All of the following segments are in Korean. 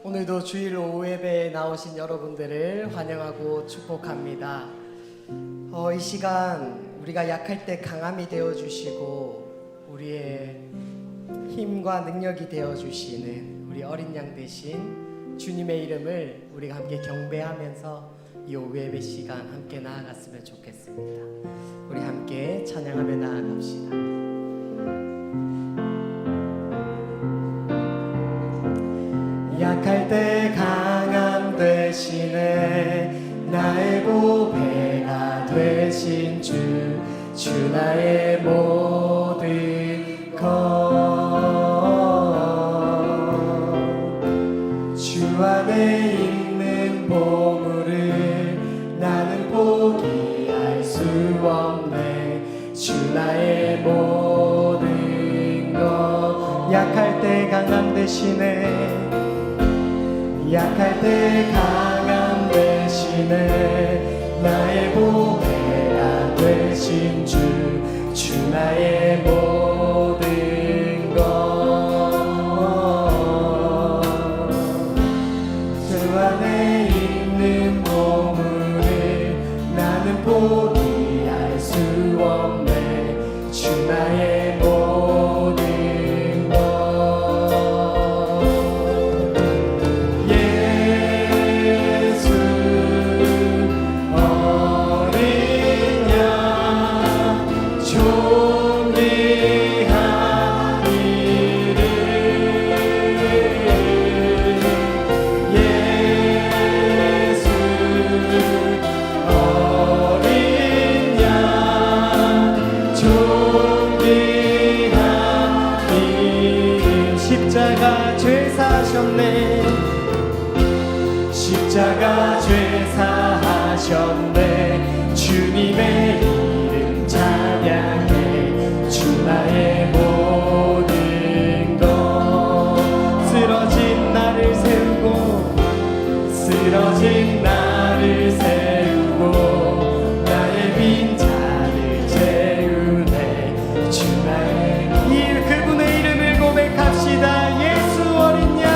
오늘도 주일 오후 예배에 나오신 여러분들을 환영하고 축복합니다. 이 시간 우리가 약할 때 강함이 되어주시고 우리의 힘과 능력이 되어주시는 우리 어린 양 되신 주님의 이름을 우리가 함께 경배하면서 이 오후 예배 시간 함께 나아갔으면 좋겠습니다. 우리 함께 찬양하며 나아갑시다. 약할 때 강함 되시네 나의 보배가 되신 주 나의 모든 것 주 안에 있는 보물을 나는 포기할 수 없네 주 나의 모든 것 약할 때 강함 되시네 약할 때 강함 되시네 나의 보배가 되신 주 나의 모든 것 주 안에 있는 보물을 나는 포기할 수 없네 주 나의 모든 것 십자가 죄 사하셨네 주님의 이름 찬양해 주 나의 모든 것 쓰러진 나를 세우고 나의 빈잔을 채우네 주 나의 그분의 이름을 고백합시다. 예수 어린 양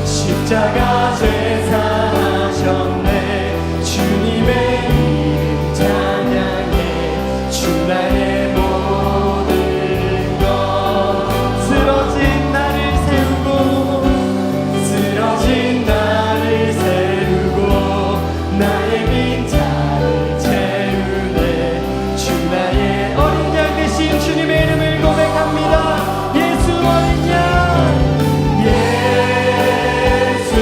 십자가 죄 사하셨네 주님의 이름 찬양해 주 나의 모든 것 쓰러진 나를 세우고 나의 빈잔을 채우네 주 나의 어린 양 되신 주님의 이름을 고백합니다. 예수 어린 양 예수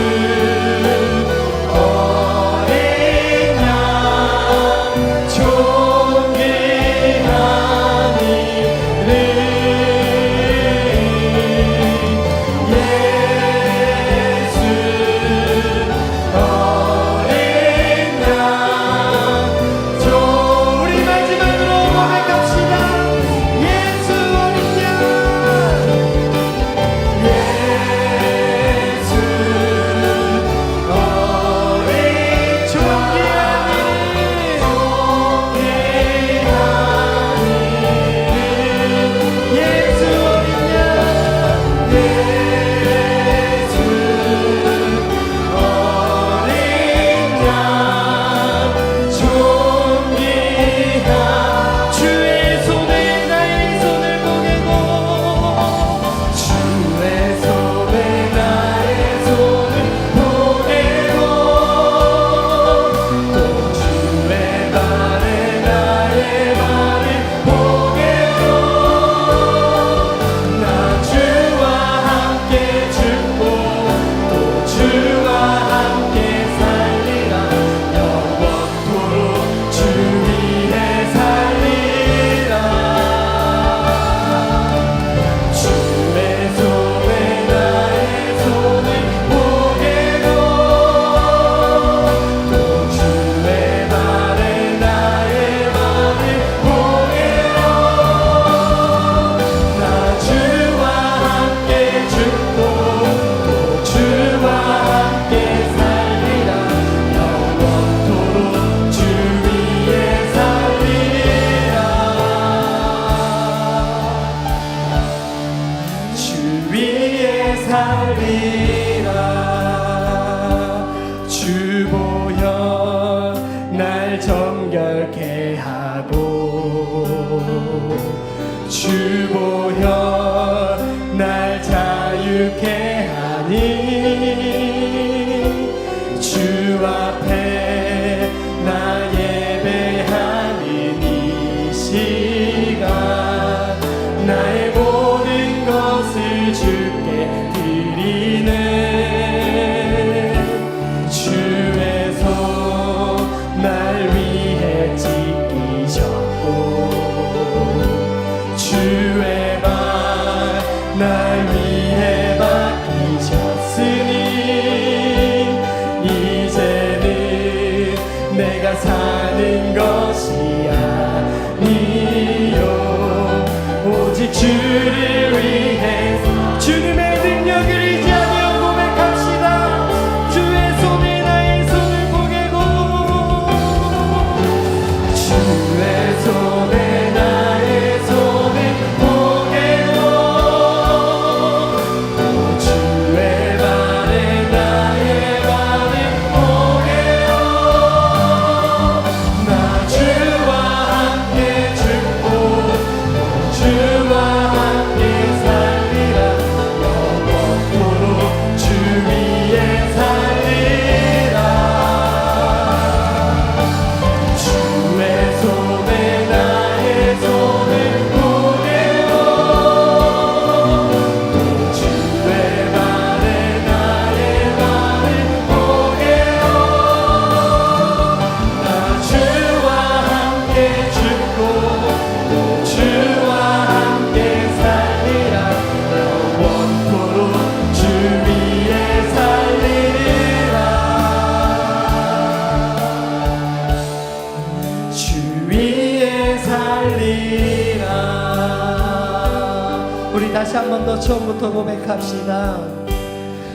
다시 한 번 더 처음부터 고백합시다.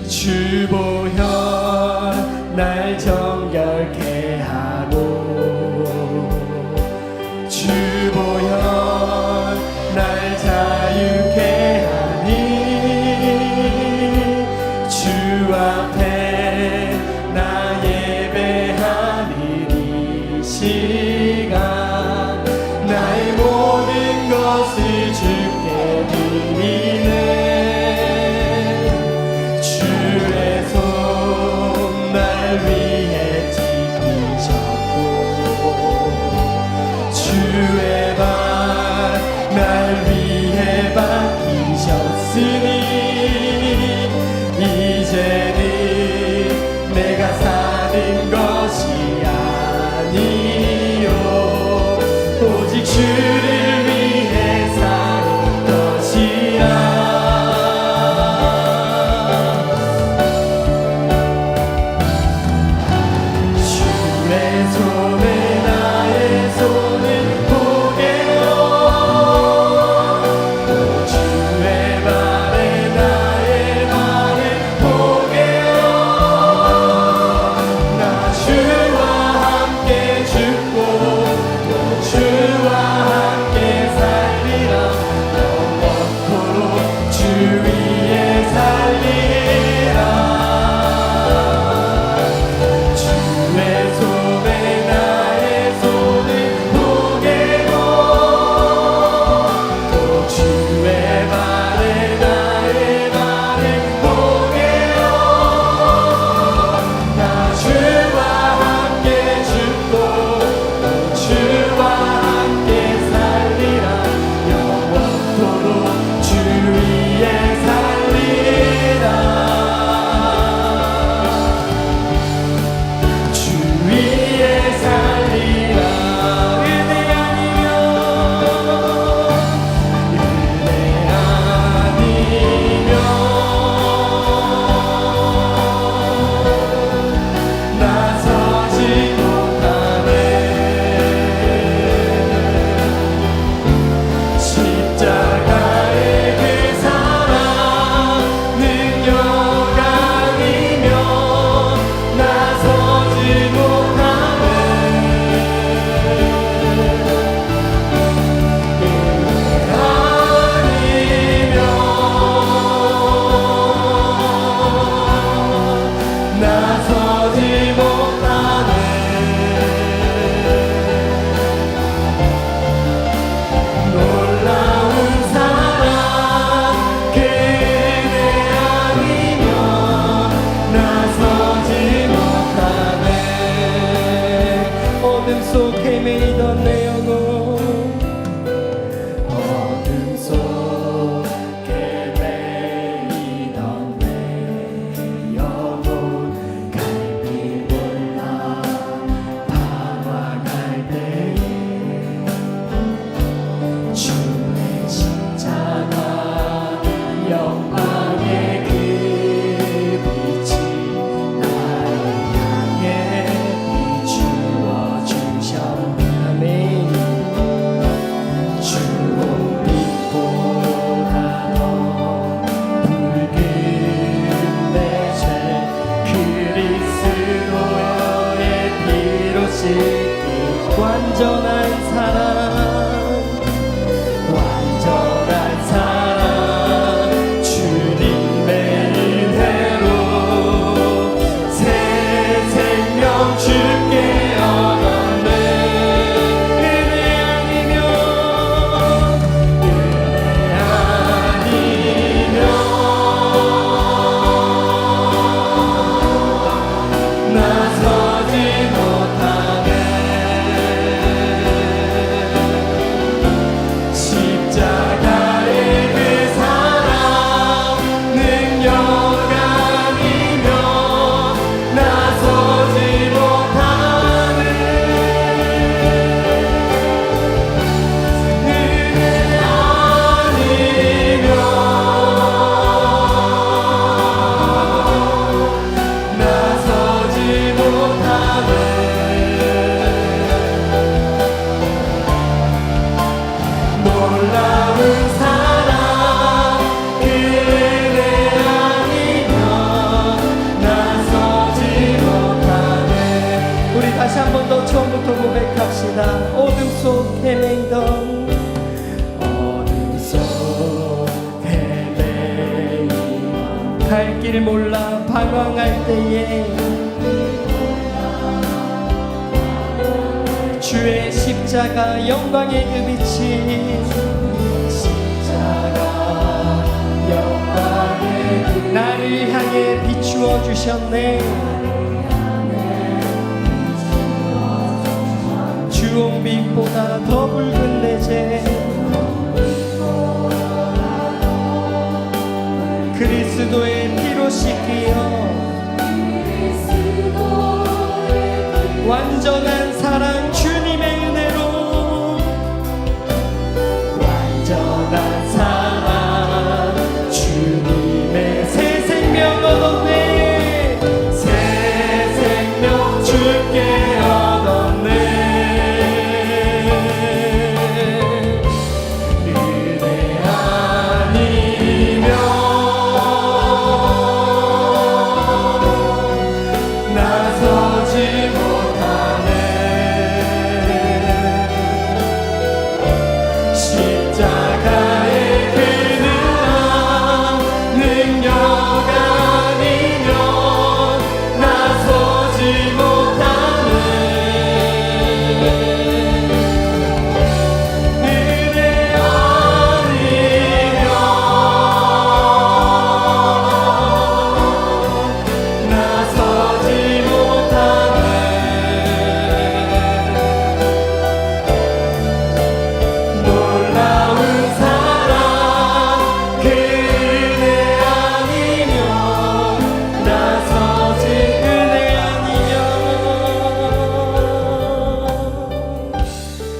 주보혈 날 정결케 하고 주보혈 날 자유케 하니 주 앞에 나 예배하는 이 시간 나의 모든 것을 주께 드리네. 주의 손 날 위해 찢기셨고 주의 발 날 위해 박히셨으니 이제는 내가 사는 것이 아니요 오직 주를 위해 사는 것이라. 주의 손에 나의 손을 보게요 주의 발에 나의 발을 보게요 나 주와 함께 죽고 또 주와 함께 살리라 영원토록 주 위에 살리라. 주의 손에 나의 손을 보게요 또 주의 발에 나의 발을 보게요 나 주와 함께 죽고 또 주와 함께 살리라 영원토록 주 위에 살리라. 주 위에 살리라. 은혜 아니면 나서지 못하네. 십자가의 그 사랑 능력 아니면 나서지 못하네. 아니면 나서지 못하네. 놀라운 사랑 그 은혜 아니면 나서지 못하네. 어둠 속 헤매이던 내 영혼 어둠 속에 매이던 내 영혼 갈피 몰라 방황할 때에 주의 십자가 영광의 그 빛이 나를 향해 비추어 주셨네. 아멘. 주홍빛보다 더 붉은 내 죄 그리스도의 피로 씻기 완전한 사랑 완전한 사랑 주님의 은혜로 새 생명 주께 얻었네. 은혜 아니면 나서지 못하네. 길 몰라 방황할 때에 주의 십자가 영광의 그 빛이 나를 향해 비추어 주셨네. 주홍빛보다 더 붉은 내제 그리스도의 피로 씻기어 완전한 사랑 주님의 은혜로 완전한 사랑 주님의 새 생명 얻었네. 새 생명 주께 얻었네. 은혜 아니면 나서지 못하네. 십자가의 그늘한 능력 아니면 나서지 못하네. 은혜 아니면 나서지 못하네. 놀라운 사랑 그 은혜 아니면 나서지 은혜 아니면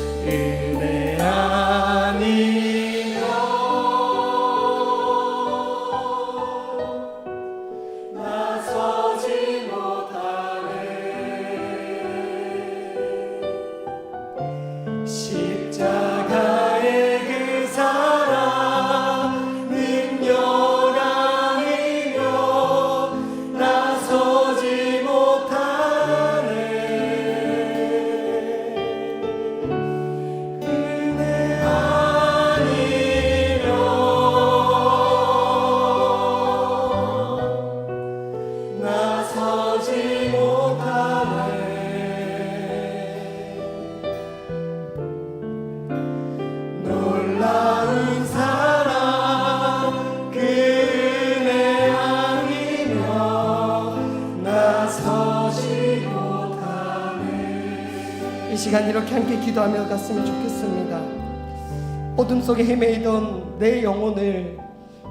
은혜 아니면 나서지 못하네. 십자가의 그 사랑 능력 아니면 나서지 못하네. 은혜 아니면 나서지 못하네. 놀라운 사랑 그 은혜 아니면 나서지 못하네. 이 시간 이렇게 함께 기도하며 갔으면 좋겠습니다. 어둠 속에 헤매이던 내 영혼을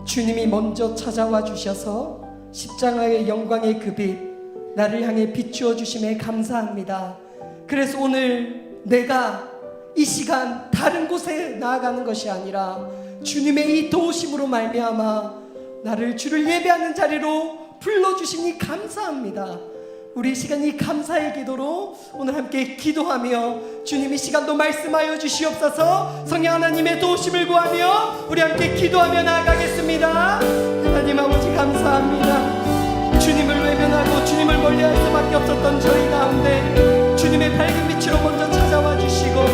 주님이 먼저 찾아와 주셔서 십자가의 영광의 그 빛 나를 향해 비추어 주심에 감사합니다. 그래서 오늘 내가 이 시간 다른 곳에 나아가는 것이 아니라 주님의 이 도우심으로 말미암아 나를 주를 예배하는 자리로 불러주시니 감사합니다. 우리 이 시간 이 감사의 기도로 오늘 함께 기도하며 주님 이 시간도 말씀하여 주시옵소서. 성령 하나님의 도우심을 구하며 우리 함께 기도하며 나아가겠습니다. 하나님 아버지 감사합니다. 주님을 외면하고 주님을 멀리할 수밖에 없었던 저희 가운데 주님의 밝은 빛으로 먼저 찾아와 주시고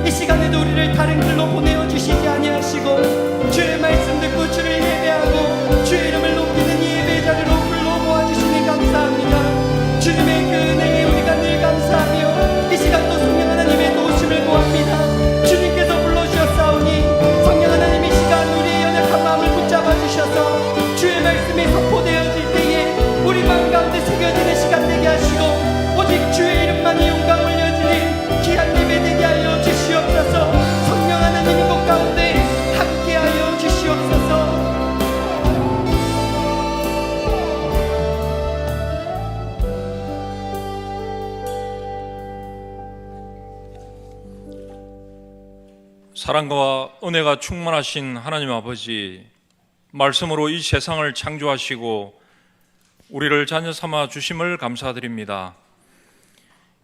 이 시간에도 우리를 다른 길로 보내어 주시지 아니하시고 주의 말씀 듣고 주를 예배하고 주의 이름을 높이는 이 예배 자리로 불러 모아주시니 감사합니다. 주님의 그 은혜에 우리가 늘 감사하며 이 시간도 성령 하나님의 도우심을 구합니다. 주님께서 불러주셨사오니 성령 하나님 이 시간 우리의 연약한 마음을 붙잡아 주셔서 주의 말씀이 선포되어질 때에 우리 마음 가운데 새겨지는 시간 되게 하시고 오직 주의 이름만이 영광 올려지는 귀한 예배 되게 하여 주시옵소서. 성령 하나님 이곳 가운데 함께하여 주시옵소서. 사랑과 은혜가 충만하신 하나님 아버지, 말씀으로 이 세상을 창조하시고 우리를 자녀 삼아 주심을 감사드립니다.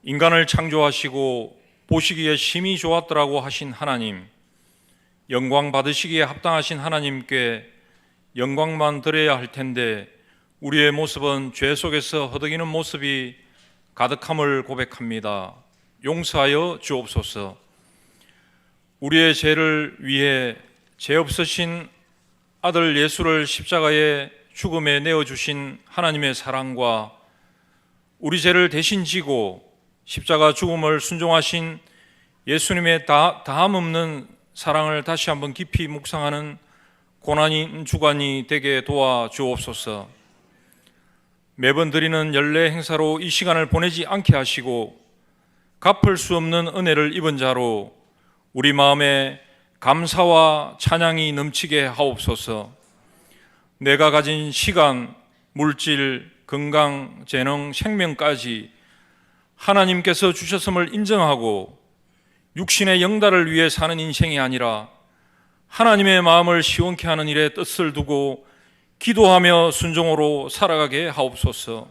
인간을 창조하시고 보시기에 심히 좋았더라고 하신 하나님, 영광 받으시기에 합당하신 하나님께 영광만 드려야 할 텐데 우리의 모습은 죄 속에서 허덕이는 모습이 가득함을 고백합니다. 용서하여 주옵소서. 우리의 죄를 위해 죄 없으신 아들 예수를 십자가에 죽음에 내어주신 하나님의 사랑과 우리 죄를 대신 지고 십자가 죽음을 순종하신 예수님의 다함 없는 사랑을 다시 한번 깊이 묵상하는 고난인 주간이 되게 도와주옵소서. 매번 드리는 연례 행사로 이 시간을 보내지 않게 하시고 갚을 수 없는 은혜를 입은 자로 우리 마음에 감사와 찬양이 넘치게 하옵소서. 내가 가진 시간, 물질, 건강, 재능, 생명까지 하나님께서 주셨음을 인정하고 육신의 영달을 위해 사는 인생이 아니라 하나님의 마음을 시원케 하는 일에 뜻을 두고 기도하며 순종으로 살아가게 하옵소서.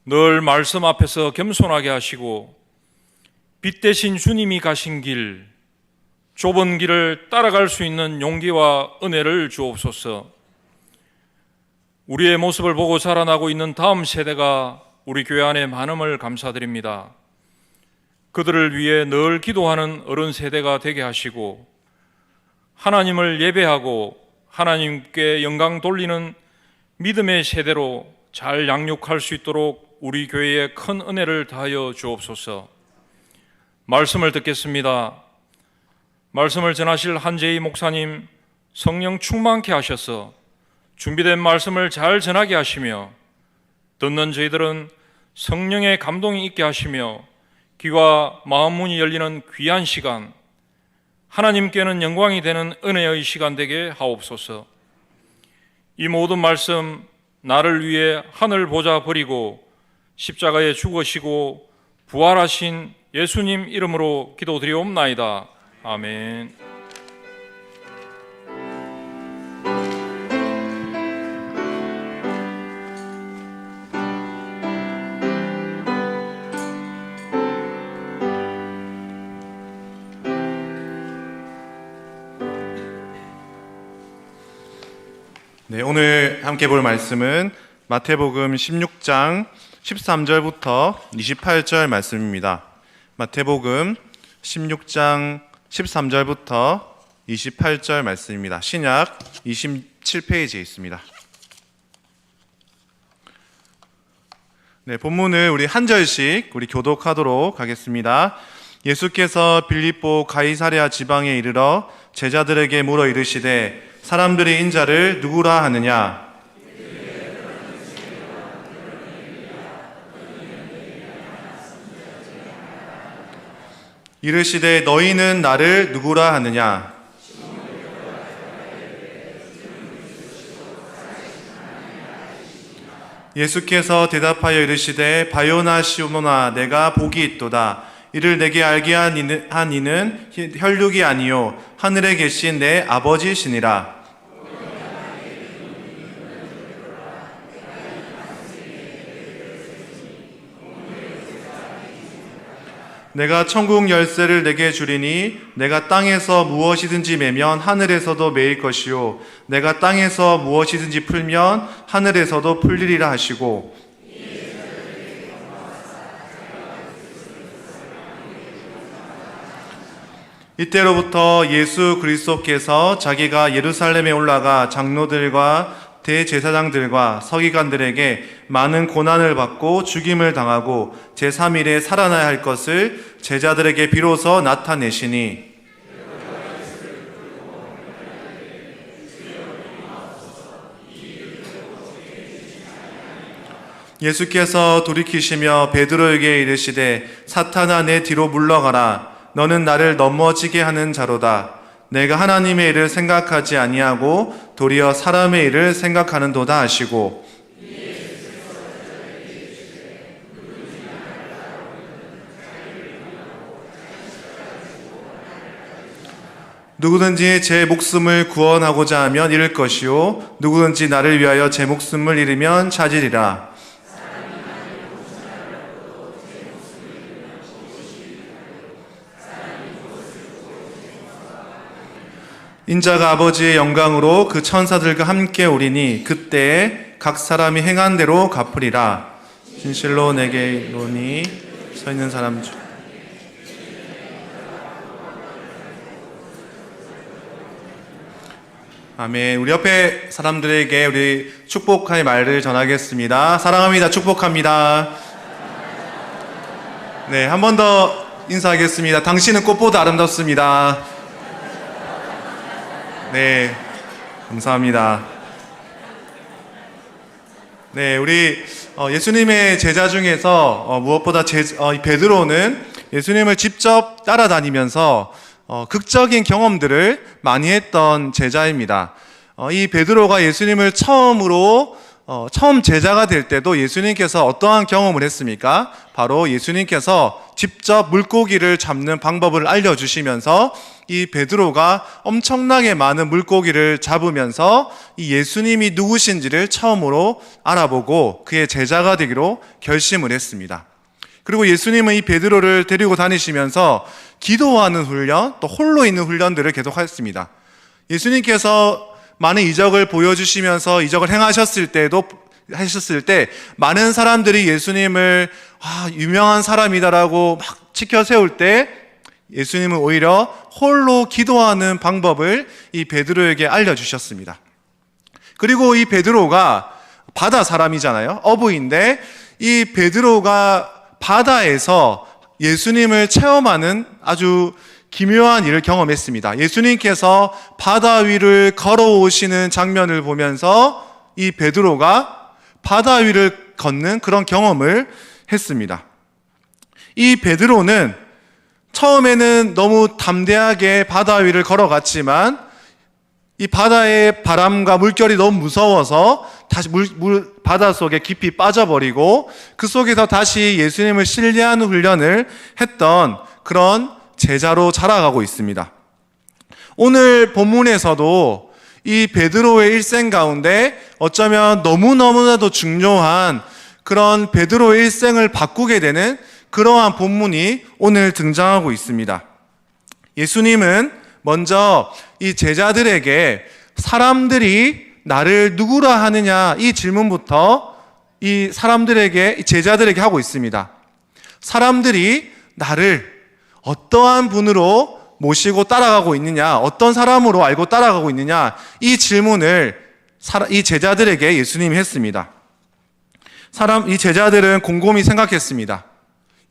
늘 말씀 앞에서 겸손하게 하시고 빛 대신 주님이 가신 길, 좁은 길을 따라갈 수 있는 용기와 은혜를 주옵소서. 우리의 모습을 보고 자라나고 있는 다음 세대가 우리 교회 안에 많음을 감사드립니다. 그들을 위해 늘 기도하는 어른 세대가 되게 하시고 하나님을 예배하고 하나님께 영광 돌리는 믿음의 세대로 잘 양육할 수 있도록 우리 교회에 큰 은혜를 다하여 주옵소서. 말씀을 듣겠습니다. 말씀을 전하실 한재희 목사님 성령 충만케 하셔서 준비된 말씀을 잘 전하게 하시며 듣는 저희들은 성령의 감동이 있게 하시며 귀와 마음 문이 열리는 귀한 시간, 하나님께는 영광이 되는 은혜의 시간 되게 하옵소서. 이 모든 말씀 나를 위해 하늘 보좌 버리고 십자가에 죽으시고 부활하신 예수님 이름으로 기도드리옵나이다. 아멘. 네, 오늘 함께 볼 말씀은 마태복음 16장 13절부터 28절 말씀입니다. 마태복음 16장 13절부터 28절 말씀입니다. 신약 27페이지에 있습니다. 네, 본문을 우리 한 절씩 우리 교독하도록 하겠습니다. 예수께서 빌립보 가이사랴 지방에 이르러 제자들에게 물어 이르시되 사람들이 인자를 누구라 하느냐? 이르시되 너희는 나를 누구라 하느냐? 예수께서 대답하여 이르시되 바요나 시모나 내가 복이 있도다. 이를 내게 알게 한 이는 혈육이 아니요 하늘에 계신 내 아버지시니라. 내가 천국 열쇠를 내게 주리니 내가 땅에서 무엇이든지 매면 하늘에서도 매일 것이요 내가 땅에서 무엇이든지 풀면 하늘에서도 풀리리라 하시고 이때로부터 예수 그리스도께서 자기가 예루살렘에 올라가 장로들과 대제사장들과 서기관들에게 많은 고난을 받고 죽임을 당하고 제3일에 살아나야 할 것을 제자들에게 비로소 나타내시니 예수께서 돌이키시며 베드로에게 이르시되 사탄아 내 뒤로 물러가라. 너는 나를 넘어지게 하는 자로다. 내가 하나님의 일을 생각하지 아니하고 도리어 사람의 일을 생각하는도다 하시고 누구든지 제 목숨을 구원하고자 하면 잃을 것이요 누구든지 나를 위하여 제 목숨을 잃으면 찾으리라. 인자가 아버지의 영광으로 그 천사들과 함께 오리니 그때에 각 사람이 행한 대로 갚으리라. 진실로 내게 이르노니 서 있는 사람 중 아멘. 우리 옆에 사람들에게 우리 축복의 말을 전하겠습니다. 사랑합니다. 축복합니다. 네, 한 번 더 인사하겠습니다. 당신은 꽃보다 아름답습니다. 네, 감사합니다. 네, 우리 예수님의 제자 중에서 무엇보다 베드로는 예수님을 직접 따라다니면서 극적인 경험들을 많이 했던 제자입니다. 이 베드로가 예수님을 처음 제자가 될 때도 예수님께서 어떠한 경험을 했습니까? 바로 예수님께서 직접 물고기를 잡는 방법을 알려주시면서 이 베드로가 엄청나게 많은 물고기를 잡으면서 이 예수님이 누구신지를 처음으로 알아보고 그의 제자가 되기로 결심을 했습니다. 그리고 예수님은 이 베드로를 데리고 다니시면서 기도하는 훈련, 또 홀로 있는 훈련들을 계속했습니다. 예수님께서 많은 이적을 보여주시면서 이적을 행하셨을 때 많은 사람들이 예수님을 유명한 사람이다라고 막 치켜 세울 때 예수님은 오히려 홀로 기도하는 방법을 이 베드로에게 알려주셨습니다. 그리고 이 베드로가 바다 사람이잖아요. 어부인데 이 베드로가 바다에서 예수님을 체험하는 아주 기묘한 일을 경험했습니다. 예수님께서 바다 위를 걸어오시는 장면을 보면서 이 베드로가 바다 위를 걷는 그런 경험을 했습니다. 이 베드로는 처음에는 너무 담대하게 바다 위를 걸어갔지만 이 바다의 바람과 물결이 너무 무서워서 다시 바다 속에 깊이 빠져버리고 그 속에서 다시 예수님을 신뢰하는 훈련을 했던 그런 제자로 자라가고 있습니다. 오늘 본문에서도 이 베드로의 일생 가운데 어쩌면 너무너무나도 중요한 그런 베드로의 일생을 바꾸게 되는 그러한 본문이 오늘 등장하고 있습니다. 예수님은 먼저 이 제자들에게 사람들이 나를 누구라 하느냐 이 질문부터 이 제자들에게 하고 있습니다. 사람들이 나를 어떠한 분으로 모시고 따라가고 있느냐, 어떤 사람으로 알고 따라가고 있느냐 이 질문을 이 제자들에게 예수님이 했습니다. 이 제자들은 곰곰이 생각했습니다.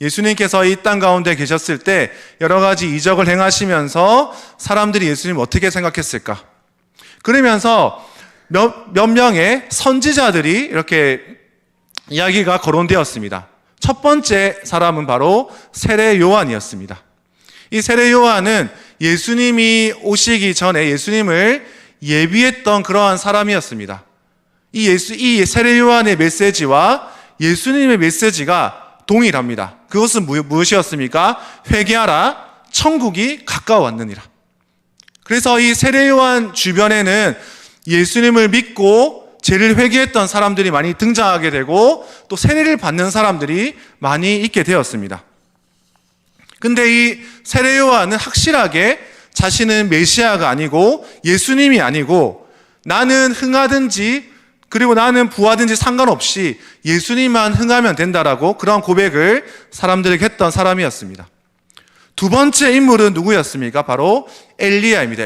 예수님께서 이 땅 가운데 계셨을 때 여러 가지 이적을 행하시면서 사람들이 예수님을 어떻게 생각했을까? 그러면서 몇 명의 선지자들이 이렇게 이야기가 거론되었습니다. 첫 번째 사람은 바로 세례 요한이었습니다. 이 세례 요한은 예수님이 오시기 전에 예수님을 예비했던 그러한 사람이었습니다. 이 세례 요한의 메시지와 예수님의 메시지가 동일합니다. 그것은 무엇이었습니까? 회개하라, 천국이 가까워왔느니라. 그래서 이 세례 요한 주변에는 예수님을 믿고 죄를 회개했던 사람들이 많이 등장하게 되고 또 세례를 받는 사람들이 많이 있게 되었습니다. 근데 이 세례 요한은 확실하게 자신은 메시아가 아니고 예수님이 아니고 나는 흥하든지 그리고 나는 부하든지 상관없이 예수님만 흥하면 된다라고 그런 고백을 사람들에게 했던 사람이었습니다. 두 번째 인물은 누구였습니까? 바로 엘리야입니다.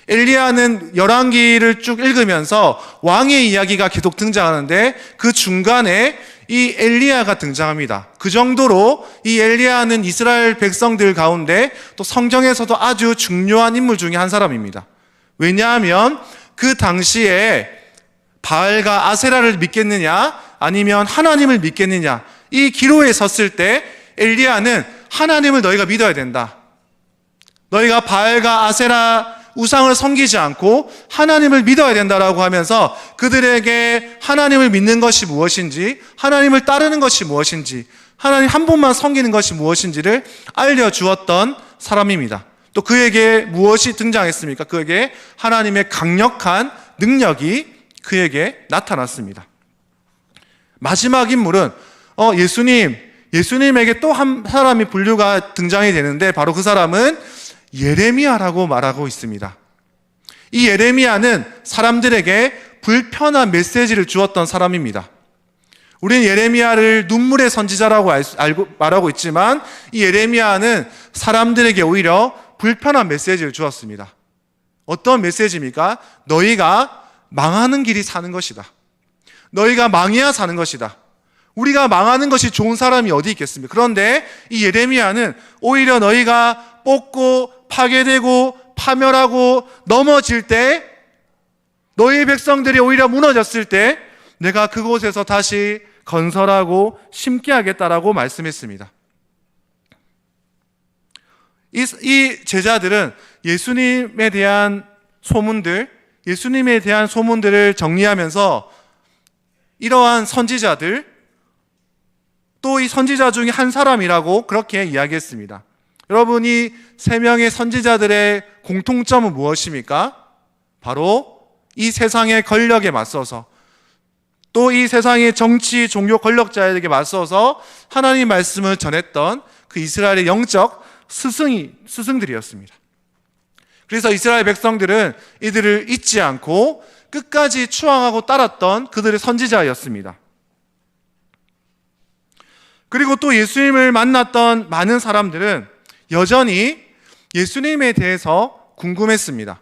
엘리야는 열왕기를 쭉 읽으면서 왕의 이야기가 계속 등장하는데 그 중간에 이 엘리야가 등장합니다. 그 정도로 이 엘리야는 이스라엘 백성들 가운데 또 성경에서도 아주 중요한 인물 중에 한 사람입니다. 왜냐하면 그 당시에 바알과 아세라를 믿겠느냐 아니면 하나님을 믿겠느냐 이 기로에 섰을 때 엘리야는 하나님을 너희가 믿어야 된다. 너희가 바알과 아세라 우상을 섬기지 않고 하나님을 믿어야 된다라고 하면서 그들에게 하나님을 믿는 것이 무엇인지 하나님을 따르는 것이 무엇인지 하나님 한 분만 섬기는 것이 무엇인지를 알려주었던 사람입니다. 또 그에게 무엇이 등장했습니까? 그에게 하나님의 강력한 능력이 그에게 나타났습니다. 마지막 인물은 예수님에게 또 한 사람이 분류가 등장이 되는데 바로 그 사람은 예레미야라고 말하고 있습니다. 이 예레미야는 사람들에게 불편한 메시지를 주었던 사람입니다. 우리는 예레미야를 눈물의 선지자라고 말하고 있지만 이 예레미야는 사람들에게 오히려 불편한 메시지를 주었습니다. 어떤 메시지입니까? 너희가 망하는 길이 사는 것이다. 너희가 망해야 사는 것이다. 우리가 망하는 것이 좋은 사람이 어디 있겠습니까? 그런데 이 예레미야는 오히려 너희가 뽑고 파괴되고 파멸하고 넘어질 때, 너희 백성들이 오히려 무너졌을 때 내가 그곳에서 다시 건설하고 심게 하겠다라고 말씀했습니다. 이 제자들은 예수님에 대한 소문들을 정리하면서 이러한 선지자들, 또 이 선지자 중에 한 사람이라고 그렇게 이야기했습니다. 여러분, 이 세 명의 선지자들의 공통점은 무엇입니까? 바로 이 세상의 권력에 맞서서, 또 이 세상의 정치, 종교 권력자에게 맞서서 하나님 말씀을 전했던 그 이스라엘의 영적 스승들이었습니다. 그래서 이스라엘 백성들은 이들을 잊지 않고 끝까지 추앙하고 따랐던 그들의 선지자였습니다. 그리고 또 예수님을 만났던 많은 사람들은 여전히 예수님에 대해서 궁금했습니다.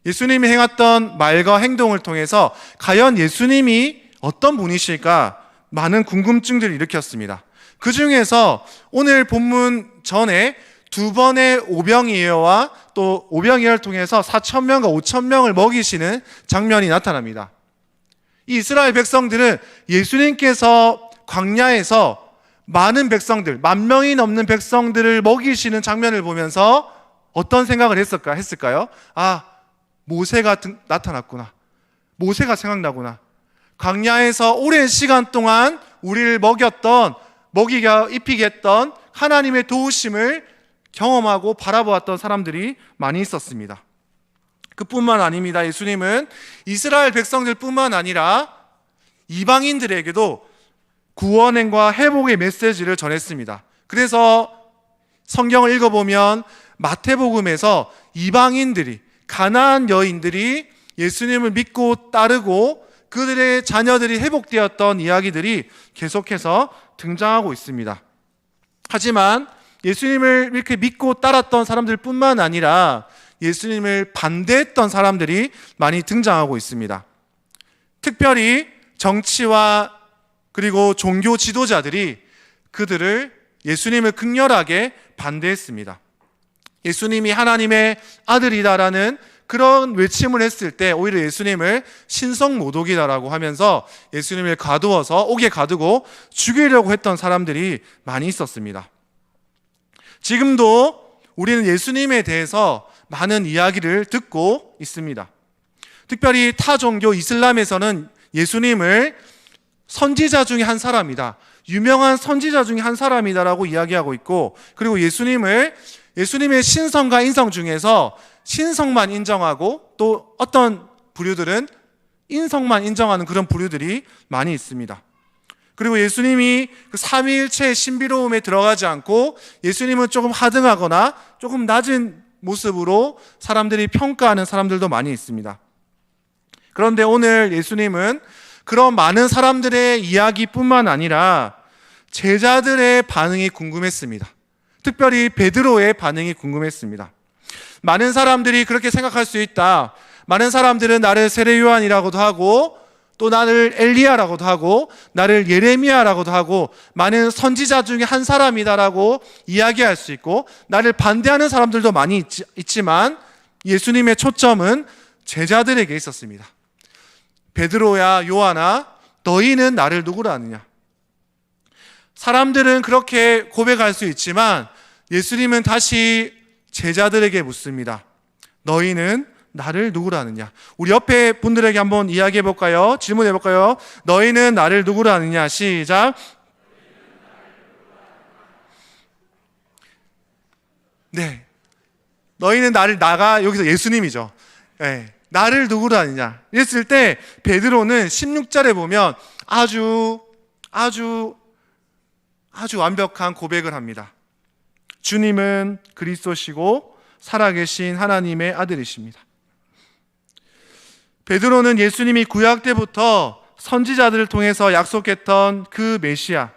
예수님이 행했던 말과 행동을 통해서 과연 예수님이 어떤 분이실까 많은 궁금증들을 일으켰습니다. 그 중에서 오늘 본문 전에 두 번의 오병이어와 또 오병이어를 통해서 4,000명과 5,000명을 먹이시는 장면이 나타납니다. 이 이스라엘 백성들은 예수님께서 광야에서 많은 백성들, 10,000명이 넘는 백성들을 먹이시는 장면을 보면서 어떤 생각을 했을까요? 아, 모세가 나타났구나. 모세가 생각나구나. 광야에서 오랜 시간 동안 우리를 먹이게 입히게 했던 하나님의 도우심을 경험하고 바라보았던 사람들이 많이 있었습니다. 그뿐만 아닙니다. 예수님은 이스라엘 백성들뿐만 아니라 이방인들에게도 구원과 회복의 메시지를 전했습니다. 그래서 성경을 읽어보면 마태복음에서 이방인들이, 가나안 여인들이 예수님을 믿고 따르고 그들의 자녀들이 회복되었던 이야기들이 계속해서 등장하고 있습니다. 하지만 예수님을 이렇게 믿고 따랐던 사람들뿐만 아니라 예수님을 반대했던 사람들이 많이 등장하고 있습니다. 특별히 정치와 그리고 종교 지도자들이 예수님을 극렬하게 반대했습니다. 예수님이 하나님의 아들이다라는 그런 외침을 했을 때 오히려 예수님을 신성모독이다라고 하면서 예수님을 옥에 가두고 죽이려고 했던 사람들이 많이 있었습니다. 지금도 우리는 예수님에 대해서 많은 이야기를 듣고 있습니다. 특별히 타 종교 이슬람에서는 예수님을 선지자 중에 한 사람이다, 유명한 선지자 중에 한 사람이다라고 이야기하고 있고, 그리고 예수님의 신성과 인성 중에서 신성만 인정하고 또 어떤 부류들은 인성만 인정하는 그런 부류들이 많이 있습니다. 그리고 예수님이 그 삼위일체의 신비로움에 들어가지 않고 예수님은 조금 하등하거나 조금 낮은 모습으로 사람들이 평가하는 사람들도 많이 있습니다. 그런데 오늘 예수님은 그런 많은 사람들의 이야기뿐만 아니라 제자들의 반응이 궁금했습니다. 특별히 베드로의 반응이 궁금했습니다. 많은 사람들이 그렇게 생각할 수 있다. 많은 사람들은 나를 세례 요한이라고도 하고 또 나를 엘리야라고도 하고 나를 예레미야라고도 하고 많은 선지자 중에 한 사람이다라고 이야기할 수 있고 나를 반대하는 사람들도 많이 있지만 예수님의 초점은 제자들에게 있었습니다. 베드로야 요한아, 너희는 나를 누구라 하느냐? 사람들은 그렇게 고백할 수 있지만 예수님은 다시 제자들에게 묻습니다. 너희는 나를 누구라 하느냐? 우리 옆에 분들에게 한번 이야기해 볼까요? 질문해 볼까요? 너희는 나를 누구라 하느냐? 시작. 네. 너희는 여기서 예수님이죠. 네. 나를 누구라 하느냐? 이랬을 때 베드로는 16절에 보면 아주 완벽한 고백을 합니다. 주님은 그리스도시고 살아계신 하나님의 아들이십니다. 베드로는 예수님이 구약 때부터 선지자들을 통해서 약속했던 그 메시아,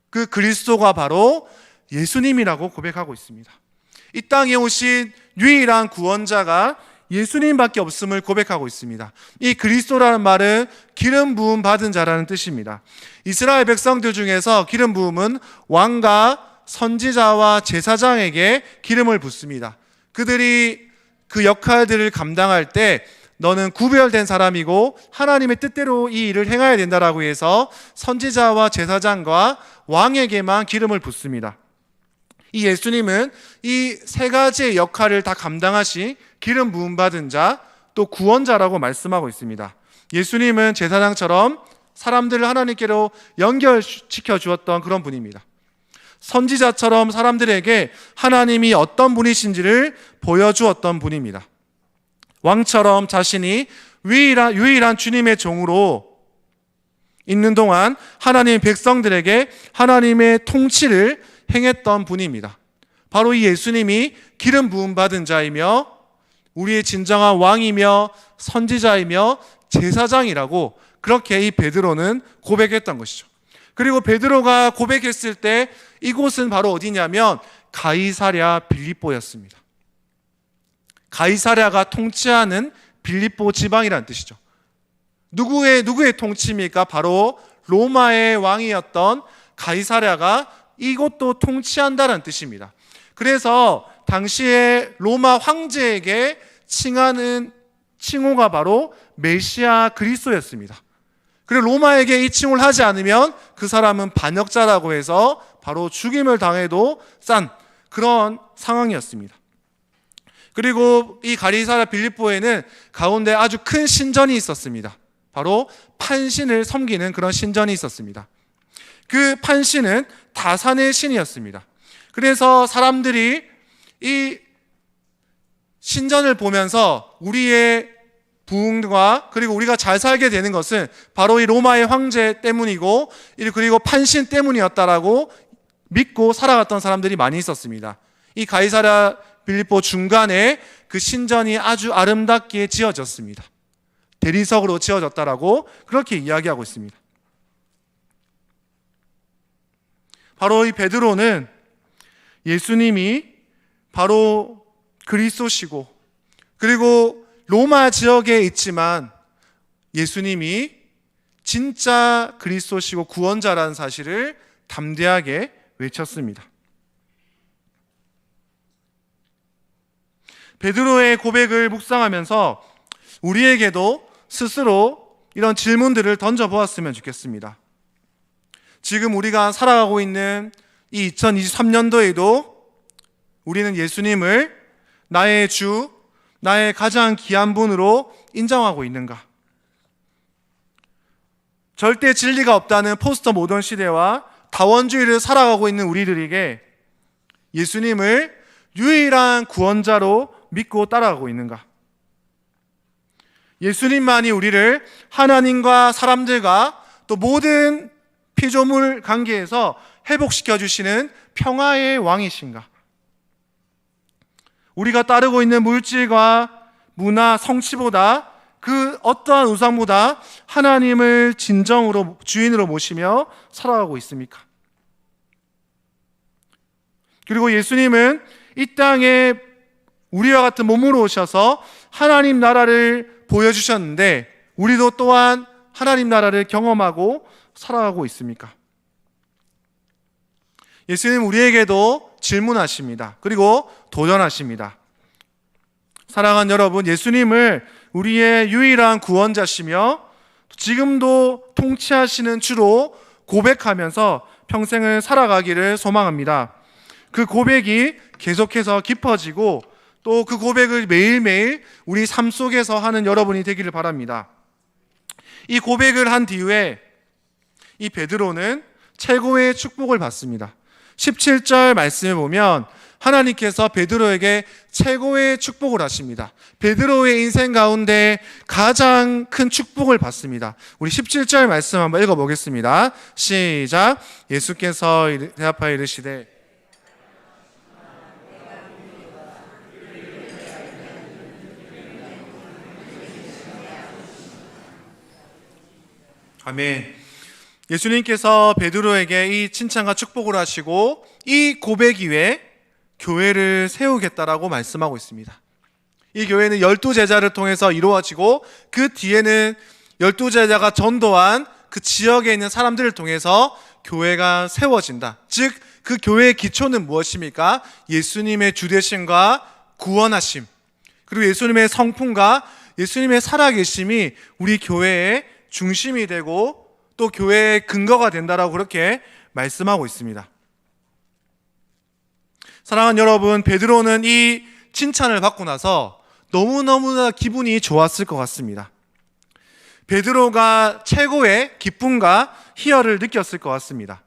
그 그리스도가 바로 예수님이라고 고백하고 있습니다. 이 땅에 오신 유일한 구원자가 예수님밖에 없음을 고백하고 있습니다. 이 그리스도라는 말은 기름 부음 받은 자라는 뜻입니다. 이스라엘 백성들 중에서 기름 부음은 왕과 선지자와 제사장에게 기름을 붓습니다. 그들이 그 역할들을 감당할 때 너는 구별된 사람이고 하나님의 뜻대로 이 일을 행해야 된다라고 해서 선지자와 제사장과 왕에게만 기름을 붓습니다. 이 예수님은 이 세 가지의 역할을 다 감당하신 기름 부음 받은 자, 또 구원자라고 말씀하고 있습니다. 예수님은 제사장처럼 사람들을 하나님께로 연결시켜 주었던 그런 분입니다. 선지자처럼 사람들에게 하나님이 어떤 분이신지를 보여주었던 분입니다. 왕처럼 자신이 유일한 주님의 종으로 있는 동안 하나님 백성들에게 하나님의 통치를 행했던 분입니다. 바로 이 예수님이 기름 부음 받은 자이며 우리의 진정한 왕이며 선지자이며 제사장이라고 그렇게 이 베드로는 고백했던 것이죠. 그리고 베드로가 고백했을 때 이곳은 바로 어디냐면 가이사랴 빌립보였습니다. 가이사랴가 통치하는 빌립보 지방이라는 뜻이죠. 누구의 통치입니까? 바로 로마의 왕이었던 가이사랴가 이곳도 통치한다는 뜻입니다. 그래서 당시에 로마 황제에게 칭하는 칭호가 바로 메시아 그리스도였습니다. 그리고 로마에게 이 칭호를 하지 않으면 그 사람은 반역자라고 해서 바로 죽임을 당해도 싼 그런 상황이었습니다. 그리고 이 가이사랴 빌립보에는 가운데 아주 큰 신전이 있었습니다. 바로 판신을 섬기는 그런 신전이 있었습니다. 그 판신은 다산의 신이었습니다. 그래서 사람들이 이 신전을 보면서 우리의 부흥과 그리고 우리가 잘 살게 되는 것은 바로 이 로마의 황제 때문이고 그리고 판신 때문이었다라고 믿고 살아갔던 사람들이 많이 있었습니다. 이 가이사랴 빌립보 중간에 그 신전이 아주 아름답게 지어졌습니다. 대리석으로 지어졌다라고 그렇게 이야기하고 있습니다. 바로 이 베드로는 예수님이 바로 그리스도시고 그리고 로마 지역에 있지만 예수님이 진짜 그리스도시고 구원자라는 사실을 담대하게 외쳤습니다. 베드로의 고백을 묵상하면서 우리에게도 스스로 이런 질문들을 던져보았으면 좋겠습니다. 지금 우리가 살아가고 있는 이 2023년도에도 우리는 예수님을 나의 주, 나의 가장 귀한 분으로 인정하고 있는가? 절대 진리가 없다는 포스트 모던 시대와 다원주의를 살아가고 있는 우리들에게 예수님을 유일한 구원자로 믿고 따라가고 있는가? 예수님만이 우리를 하나님과 사람들과 또 모든 피조물 관계에서 회복시켜 주시는 평화의 왕이신가? 우리가 따르고 있는 물질과 문화, 성취보다 그 어떠한 우상보다 하나님을 진정으로 주인으로 모시며 살아가고 있습니까? 그리고 예수님은 이 땅에 우리와 같은 몸으로 오셔서 하나님 나라를 보여주셨는데 우리도 또한 하나님 나라를 경험하고 살아가고 있습니까? 예수님 우리에게도 질문하십니다. 그리고 도전하십니다. 사랑하는 여러분, 예수님을 우리의 유일한 구원자시며 지금도 통치하시는 주로 고백하면서 평생을 살아가기를 소망합니다. 그 고백이 계속해서 깊어지고 또 그 고백을 매일매일 우리 삶 속에서 하는 여러분이 되기를 바랍니다. 이 고백을 한 뒤에 이 베드로는 최고의 축복을 받습니다. 17절 말씀에 보면 하나님께서 베드로에게 최고의 축복을 하십니다. 베드로의 인생 가운데 가장 큰 축복을 받습니다. 우리 17절 말씀 한번 읽어보겠습니다. 시작. 예수께서 대답하여 이르시되 아멘. 예수님께서 베드로에게 이 칭찬과 축복을 하시고 이 고백 이후에 교회를 세우겠다라고 말씀하고 있습니다. 이 교회는 12제자를 통해서 이루어지고 그 뒤에는 12제자가 전도한 그 지역에 있는 사람들을 통해서 교회가 세워진다. 즉 그 교회의 기초는 무엇입니까? 예수님의 주되심과 구원하심, 그리고 예수님의 성품과 예수님의 살아계심이 우리 교회의 중심이 되고 또 교회의 근거가 된다라고 그렇게 말씀하고 있습니다. 사랑하는 여러분, 베드로는 이 칭찬을 받고 나서 너무너무나 기분이 좋았을 것 같습니다. 베드로가 최고의 기쁨과 희열을 느꼈을 것 같습니다.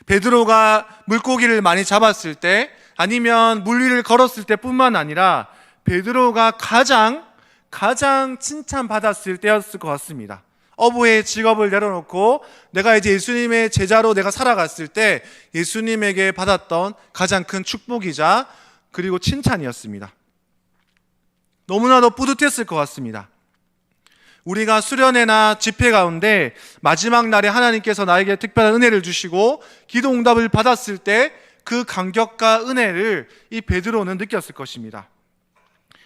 베드로가 물고기를 많이 잡았을 때, 아니면 물 위를 걸었을 때뿐만 아니라 베드로가 가장 칭찬받았을 때였을 것 같습니다. 어부의 직업을 내려놓고 내가 이제 예수님의 제자로 내가 살아갔을 때 예수님에게 받았던 가장 큰 축복이자 그리고 칭찬이었습니다. 너무나도 뿌듯했을 것 같습니다. 우리가 수련회나 집회 가운데 마지막 날에 하나님께서 나에게 특별한 은혜를 주시고 기도 응답을 받았을 때 그 감격과 은혜를 이 베드로는 느꼈을 것입니다.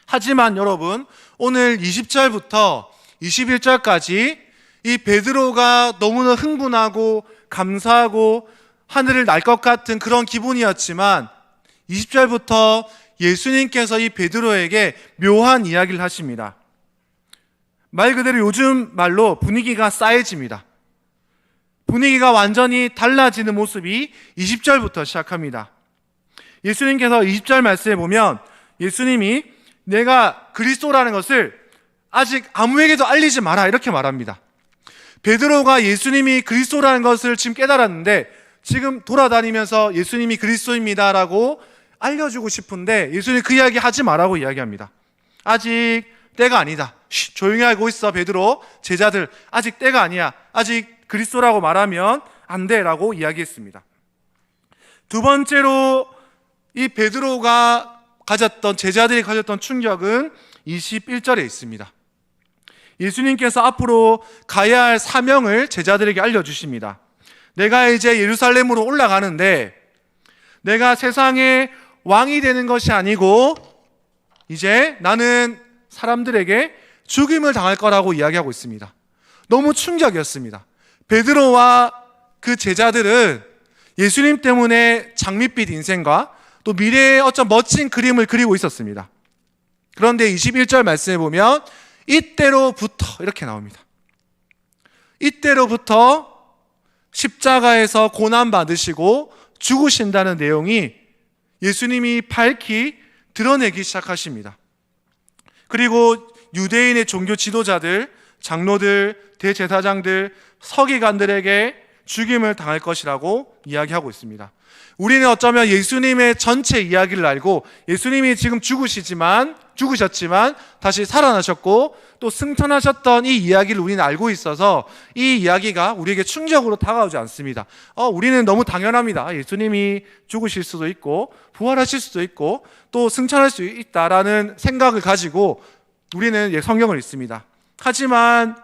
하지만 여러분, 오늘 20절부터 21절까지 이 베드로가 너무나 흥분하고 감사하고 하늘을 날 것 같은 그런 기분이었지만 20절부터 예수님께서 이 베드로에게 묘한 이야기를 하십니다. 말 그대로 요즘 말로 분위기가 싸해집니다. 분위기가 완전히 달라지는 모습이 20절부터 시작합니다. 예수님께서 20절 말씀에 보면 예수님이 내가 그리스도라는 것을 아직 아무에게도 알리지 마라 이렇게 말합니다. 베드로가 예수님이 그리스도라는 것을 지금 깨달았는데 지금 돌아다니면서 예수님이 그리스도입니다라고 알려주고 싶은데 예수님이 그 이야기 하지 말라고 이야기합니다. 아직 때가 아니다. 조용히 하고 있어 베드로, 제자들 아직 때가 아니야. 아직 그리스도라고 말하면 안 돼라고 이야기했습니다. 두 번째로 이 베드로가 가졌던, 제자들이 가졌던 충격은 21절에 있습니다. 예수님께서 앞으로 가야 할 사명을 제자들에게 알려주십니다. 내가 이제 예루살렘으로 올라가는데 내가 세상의 왕이 되는 것이 아니고 이제 나는 사람들에게 죽임을 당할 거라고 이야기하고 있습니다. 너무 충격이었습니다. 베드로와 그 제자들은 예수님 때문에 장밋빛 인생과 또 미래의 어떤 멋진 그림을 그리고 있었습니다. 그런데 21절 말씀에 보면 이때로부터 이렇게 나옵니다. 이때로부터 십자가에서 고난받으시고 죽으신다는 내용이 예수님이 밝히 드러내기 시작하십니다. 그리고 유대인의 종교 지도자들, 장로들, 대제사장들, 서기관들에게 죽임을 당할 것이라고 이야기하고 있습니다. 우리는 어쩌면 예수님의 전체 이야기를 알고 예수님이 지금 죽으셨지만 다시 살아나셨고 또 승천하셨던 이 이야기를 우리는 알고 있어서 이 이야기가 우리에게 충격으로 다가오지 않습니다. 우리는 너무 당연합니다. 예수님이 죽으실 수도 있고 부활하실 수도 있고 또 승천할 수 있다라는 생각을 가지고 우리는 성경을 읽습니다. 하지만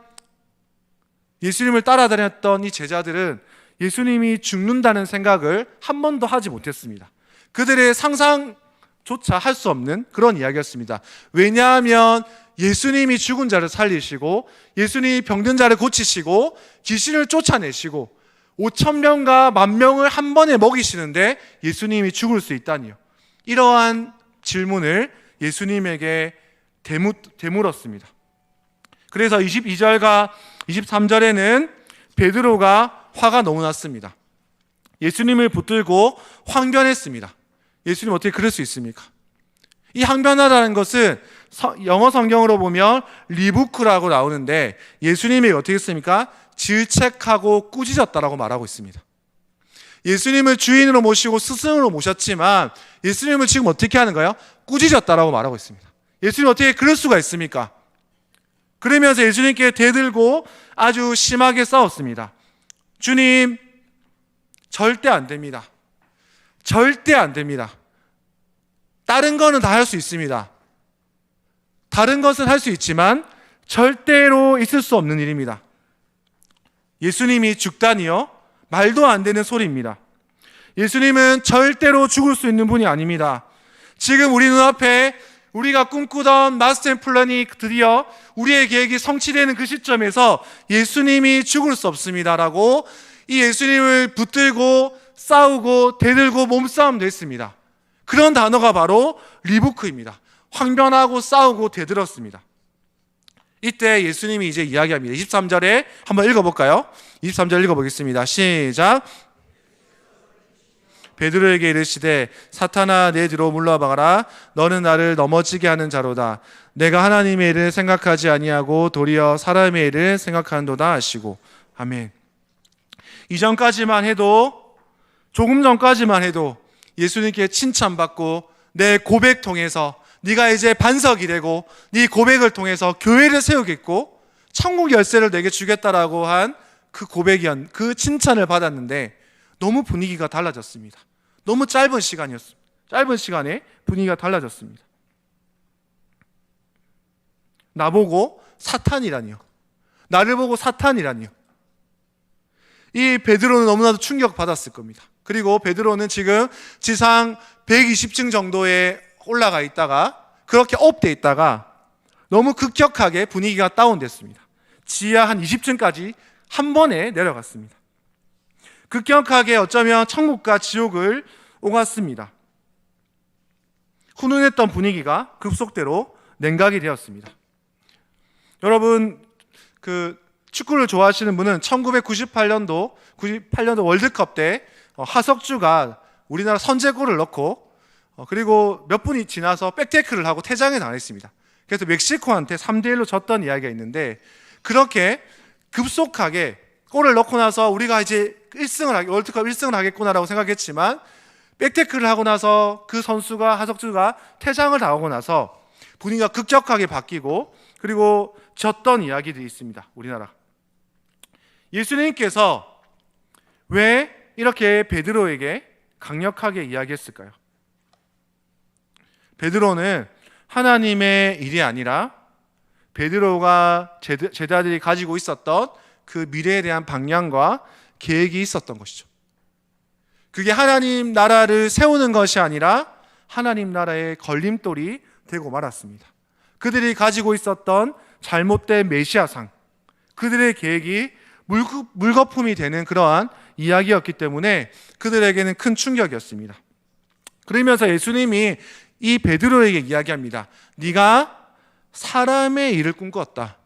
예수님을 따라다녔던 이 제자들은 예수님이 죽는다는 생각을 한 번도 하지 못했습니다. 그들의 상상조차 할 수 없는 그런 이야기였습니다. 왜냐하면 예수님이 죽은 자를 살리시고 예수님이 병든 자를 고치시고 귀신을 쫓아내시고 5,000명과 10,000명을 한 번에 먹이시는데 예수님이 죽을 수 있다니요. 이러한 질문을 예수님에게 되물었습니다. 그래서 22절과 23절에는 베드로가 화가 너무 났습니다. 예수님을 붙들고 항변했습니다. 예수님 어떻게 그럴 수 있습니까? 이 항변하다는 것은 영어 성경으로 보면 리부크라고 나오는데 예수님이 어떻게 했습니까? 질책하고 꾸짖었다라고 말하고 있습니다. 예수님을 주인으로 모시고 스승으로 모셨지만 예수님을 지금 어떻게 하는 거예요? 꾸짖었다라고 말하고 있습니다. 예수님 어떻게 그럴 수가 있습니까? 그러면서 예수님께 대들고 아주 심하게 싸웠습니다. 주님, 절대 안 됩니다. 절대 안 됩니다. 다른 거는 다 할 수 있습니다. 다른 것은 할 수 있지만 절대로 있을 수 없는 일입니다. 예수님이 죽다니요? 말도 안 되는 소리입니다. 예수님은 절대로 죽을 수 있는 분이 아닙니다. 지금 우리 눈앞에 우리가 꿈꾸던 마스터 플랜이 드디어 우리의 계획이 성취되는 그 시점에서 예수님이 죽을 수 없습니다라고 이 예수님을 붙들고 싸우고 대들고 몸싸움도 했습니다. 그런 단어가 바로 리부크입니다. 황변하고 싸우고 대들었습니다. 이때 예수님이 이제 이야기합니다. 23절에 한번 읽어볼까요? 23절 읽어보겠습니다. 시작. 베드로에게 이르시되 사탄아 내 뒤로 물러가라. 너는 나를 넘어지게 하는 자로다. 내가 하나님의 일을 생각하지 아니하고 도리어 사람의 일을 생각하는도다 하시고. 아멘. 이전까지만 해도, 조금 전까지만 해도 예수님께 칭찬받고 내 고백 통해서 네가 이제 반석이 되고 네 고백을 통해서 교회를 세우겠고 천국 열쇠를 내게 주겠다라고 한 그 고백이었, 그 칭찬을 받았는데 너무 분위기가 달라졌습니다. 너무 짧은 시간이었습니다. 짧은 시간에 분위기가 달라졌습니다. 나보고 사탄이라니요. 나를 보고 사탄이라니요. 이 베드로는 너무나도 충격받았을 겁니다. 그리고 베드로는 지금 지상 120층 정도에 올라가 있다가 그렇게 업돼 있다가 너무 급격하게 분위기가 다운됐습니다. 지하 한 20층까지 한 번에 내려갔습니다. 급격하게 어쩌면 천국과 지옥을 오갔습니다. 훈훈했던 분위기가 급속대로 냉각이 되었습니다. 여러분, 축구를 좋아하시는 분은 1998년도 월드컵 때 하석주가 우리나라 선제골을 넣고 그리고 몇 분이 지나서 백태클을 하고 퇴장에 당했습니다. 그래서 멕시코한테 3대1로 졌던 이야기가 있는데 그렇게 급속하게 골을 넣고 나서 우리가 이제 월드컵 1승을 하겠구나라고 생각했지만 백태클을 하고 나서 그 선수가 하석주가 퇴장을 당하고 나서 분위기가 급격하게 바뀌고 그리고 졌던 이야기들이 있습니다. 우리나라. 예수님께서 왜 이렇게 베드로에게 강력하게 이야기했을까요? 베드로는 하나님의 일이 아니라 베드로가 제자들이 가지고 있었던 그 미래에 대한 방향과 계획이 있었던 것이죠. 그게 하나님 나라를 세우는 것이 아니라 하나님 나라의 걸림돌이 되고 말았습니다. 그들이 가지고 있었던 잘못된 메시아상, 그들의 계획이 물거품이 되는 그러한 이야기였기 때문에 그들에게는 큰 충격이었습니다. 그러면서 예수님이 이 베드로에게 이야기합니다. 네가 사람의 일을 꿈꿨다.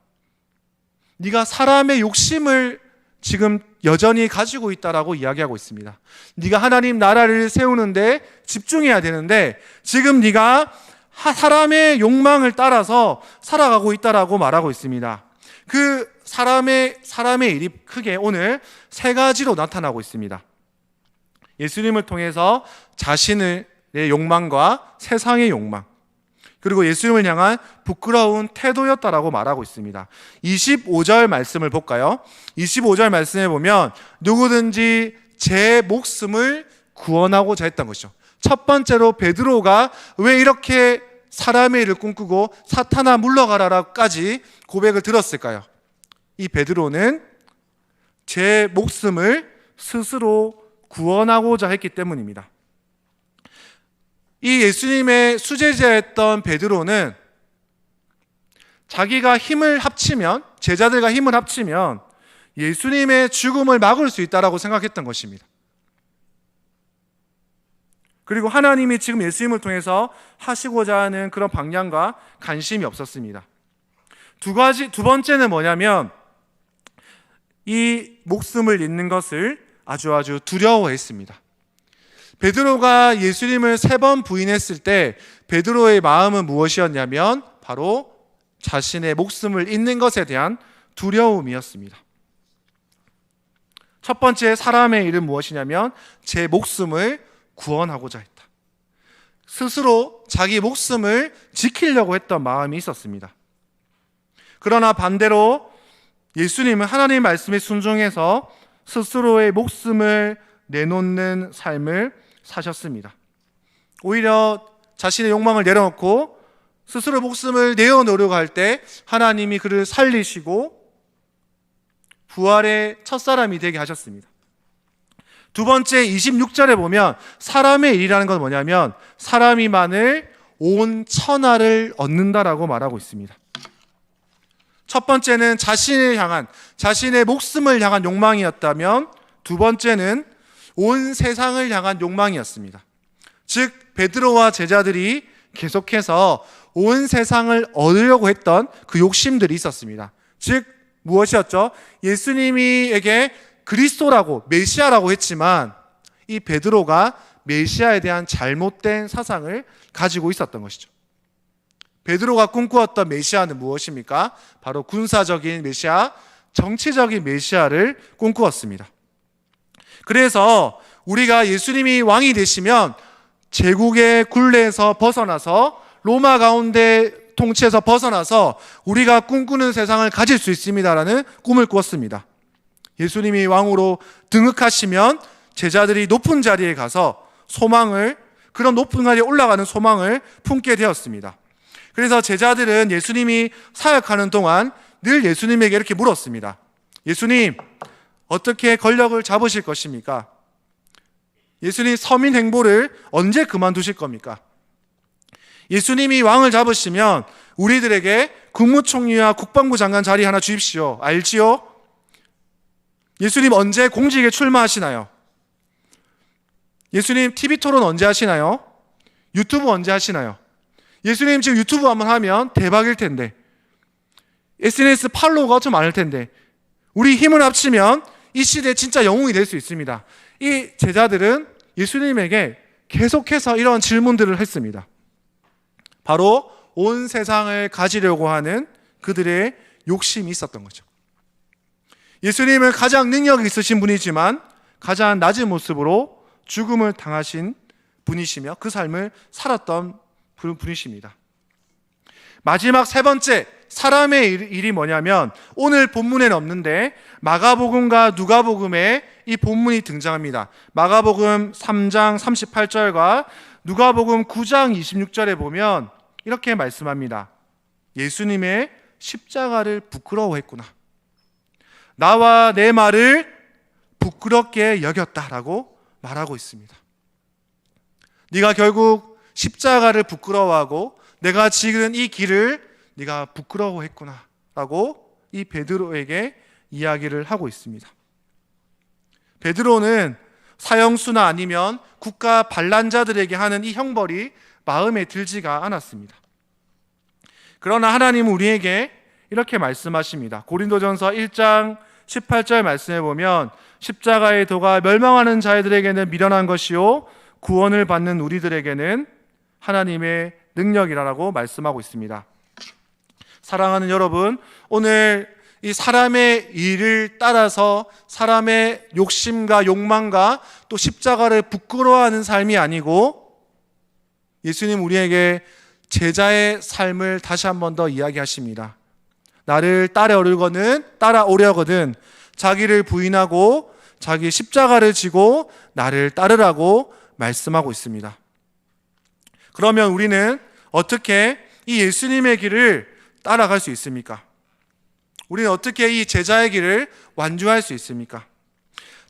네가 사람의 욕심을 지금 여전히 가지고 있다라고 이야기하고 있습니다. 네가 하나님 나라를 세우는데 집중해야 되는데 지금 네가 사람의 욕망을 따라서 살아가고 있다라고 말하고 있습니다. 그 사람의 일이 크게 오늘 세 가지로 나타나고 있습니다. 예수님을 통해서 자신의 욕망과 세상의 욕망, 그리고 예수님을 향한 부끄러운 태도였다라고 말하고 있습니다. 25절 말씀을 볼까요? 25절 말씀에 보면 누구든지 제 목숨을 구원하고자 했던 것이죠. 첫 번째로 베드로가 왜 이렇게 사람의 일을 꿈꾸고 사탄아 물러가라라까지 고백을 들었을까요? 이 베드로는 제 목숨을 스스로 구원하고자 했기 때문입니다. 이 예수님의 수제자였던 베드로는 자기가 힘을 합치면, 제자들과 힘을 합치면 예수님의 죽음을 막을 수 있다라고 생각했던 것입니다. 그리고 하나님이 지금 예수님을 통해서 하시고자 하는 그런 방향과 관심이 없었습니다. 두 번째는 뭐냐면 이 목숨을 잃는 것을 아주 두려워했습니다. 베드로가 예수님을 3번 부인했을 때 베드로의 마음은 무엇이었냐면 바로 자신의 목숨을 잃는 것에 대한 두려움이었습니다. 첫 번째 사람의 일은 무엇이냐면 제 목숨을 구원하고자 했다. 스스로 자기 목숨을 지키려고 했던 마음이 있었습니다. 그러나 반대로 예수님은 하나님의 말씀에 순종해서 스스로의 목숨을 내놓는 삶을 사셨습니다. 오히려 자신의 욕망을 내려놓고 스스로 목숨을 내어놓으려고 할 때 하나님이 그를 살리시고 부활의 첫사람이 되게 하셨습니다. 두 번째 26절에 보면 사람의 일이라는 건 뭐냐면 사람이 만일 온 천하를 얻는다라고 말하고 있습니다. 첫 번째는 자신을 향한, 자신의 목숨을 향한 욕망이었다면 두 번째는 온 세상을 향한 욕망이었습니다. 즉 베드로와 제자들이 계속해서 온 세상을 얻으려고 했던 그 욕심들이 있었습니다. 즉 무엇이었죠? 예수님에게 그리스도라고, 메시아라고 했지만 이 베드로가 메시아에 대한 잘못된 사상을 가지고 있었던 것이죠. 베드로가 꿈꾸었던 메시아는 무엇입니까? 바로 군사적인 메시아, 정치적인 메시아를 꿈꾸었습니다. 그래서 우리가 예수님이 왕이 되시면 제국의 굴레에서 벗어나서 로마 가운데 통치에서 벗어나서 우리가 꿈꾸는 세상을 가질 수 있습니다라는 꿈을 꾸었습니다. 예수님이 왕으로 등극하시면 제자들이 높은 자리에 가서 소망을, 그런 높은 자리에 올라가는 소망을 품게 되었습니다. 그래서 제자들은 예수님이 사역하는 동안 늘 예수님에게 이렇게 물었습니다. 예수님, 어떻게 권력을 잡으실 것입니까? 예수님, 서민 행보를 언제 그만두실 겁니까? 예수님이 왕을 잡으시면 우리들에게 국무총리와 국방부 장관 자리 하나 주십시오. 알지요? 예수님 언제 공직에 출마하시나요? 예수님 TV 토론 언제 하시나요? 유튜브 언제 하시나요? 예수님 지금 유튜브 한번 하면 대박일 텐데, SNS 팔로워가 좀 많을 텐데, 우리 힘을 합치면 이 시대에 진짜 영웅이 될 수 있습니다. 이 제자들은 예수님에게 계속해서 이런 질문들을 했습니다. 바로 온 세상을 가지려고 하는 그들의 욕심이 있었던 거죠. 예수님은 가장 능력이 있으신 분이지만 가장 낮은 모습으로 죽음을 당하신 분이시며 그 삶을 살았던 분이십니다. 마지막 세 번째, 사람의 일이 뭐냐면 오늘 본문에는 없는데 마가복음과 누가복음에 이 본문이 등장합니다. 마가복음 3장 38절과 누가복음 9장 26절에 보면 이렇게 말씀합니다. 예수님의 십자가를 부끄러워했구나. 나와 내 말을 부끄럽게 여겼다라고 말하고 있습니다. 네가 결국 십자가를 부끄러워하고 내가 지은 이 길을 네가 부끄러워했구나 라고 이 베드로에게 이야기를 하고 있습니다. 베드로는 사형수나 아니면 국가 반란자들에게 하는 이 형벌이 마음에 들지가 않았습니다. 그러나 하나님은 우리에게 이렇게 말씀하십니다. 고린도전서 1장 18절 말씀해 보면 십자가의 도가 멸망하는 자들에게는 미련한 것이요 구원을 받는 우리들에게는 하나님의 능력이라고 말씀하고 있습니다. 사랑하는 여러분, 오늘 이 사람의 일을 따라서 사람의 욕심과 욕망과 또 십자가를 부끄러워하는 삶이 아니고 예수님 우리에게 제자의 삶을 다시 한 번 더 이야기하십니다. 나를 따라오려거든 자기를 부인하고 자기 십자가를 지고 나를 따르라고 말씀하고 있습니다. 그러면 우리는 어떻게 이 예수님의 길을 따라갈 수 있습니까? 우리는 어떻게 이 제자의 길을 완주할 수 있습니까?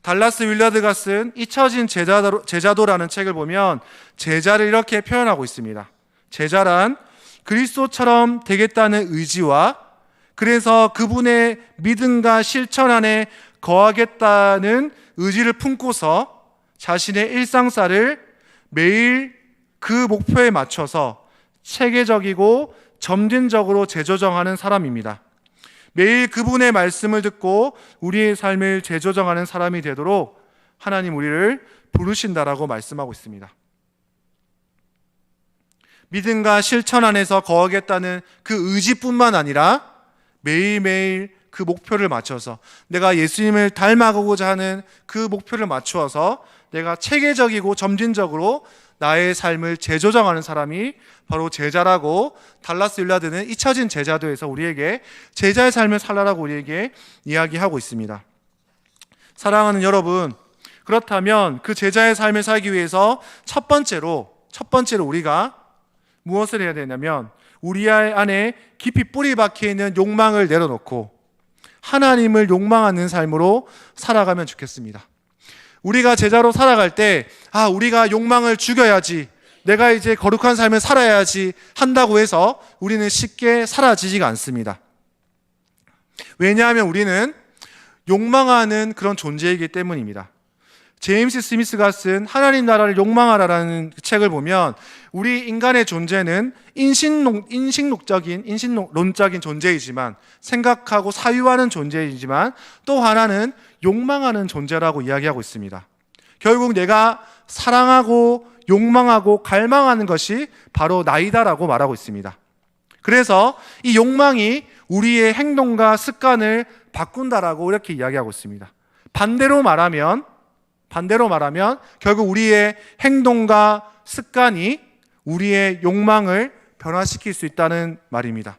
달라스 윌라드가 쓴 잊혀진 제자도라는 책을 보면 제자를 이렇게 표현하고 있습니다. 제자란 그리스도처럼 되겠다는 의지와 그래서 그분의 믿음과 실천 안에 거하겠다는 의지를 품고서 자신의 일상사를 매일 그 목표에 맞춰서 체계적이고 점진적으로 재조정하는 사람입니다. 매일 그분의 말씀을 듣고 우리의 삶을 재조정하는 사람이 되도록 하나님 우리를 부르신다라고 말씀하고 있습니다. 믿음과 실천 안에서 거하겠다는 그 의지뿐만 아니라 매일매일 그 목표를 맞춰서 내가 예수님을 닮아가고자 하는 그 목표를 맞추어서 내가 체계적이고 점진적으로 나의 삶을 재조정하는 사람이 바로 제자라고 달라스 윌라드는 잊혀진 제자도에서 우리에게 제자의 삶을 살라라고 우리에게 이야기하고 있습니다. 사랑하는 여러분, 그렇다면 그 제자의 삶을 살기 위해서 첫 번째로 우리가 무엇을 해야 되냐면 우리 안에 깊이 뿌리 박혀 있는 욕망을 내려놓고 하나님을 욕망하는 삶으로 살아가면 좋겠습니다. 우리가 제자로 살아갈 때 우리가 욕망을 죽여야지, 내가 이제 거룩한 삶을 살아야지 한다고 해서 우리는 쉽게 사라지지가 않습니다. 왜냐하면 우리는 욕망하는 그런 존재이기 때문입니다. 제임스 스미스가 쓴 하나님 나라를 욕망하라라는 책을 보면 우리 인간의 존재는 인식론적인 존재이지만, 생각하고 사유하는 존재이지만 또 하나는 욕망하는 존재라고 이야기하고 있습니다. 결국 내가 사랑하고 욕망하고 갈망하는 것이 바로 나이다라고 말하고 있습니다. 그래서 이 욕망이 우리의 행동과 습관을 바꾼다라고 이렇게 이야기하고 있습니다. 반대로 말하면 결국 우리의 행동과 습관이 우리의 욕망을 변화시킬 수 있다는 말입니다.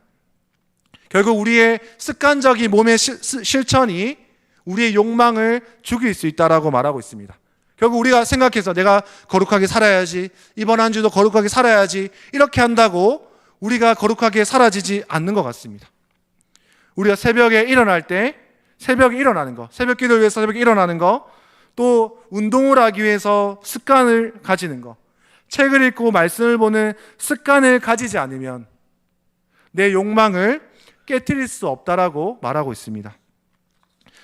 결국 우리의 습관적인 몸의 실천이 우리의 욕망을 죽일 수 있다라고 말하고 있습니다. 결국 우리가 생각해서 내가 거룩하게 살아야지, 이번 한 주도 거룩하게 살아야지, 이렇게 한다고 우리가 거룩하게 살아지지 않는 것 같습니다. 우리가 새벽에 일어날 때 새벽에 일어나는 거, 새벽 기도를 위해서 새벽에 일어나는 거, 또 운동을 하기 위해서 습관을 가지는 거, 책을 읽고 말씀을 보는 습관을 가지지 않으면 내 욕망을 깨트릴 수 없다라고 말하고 있습니다.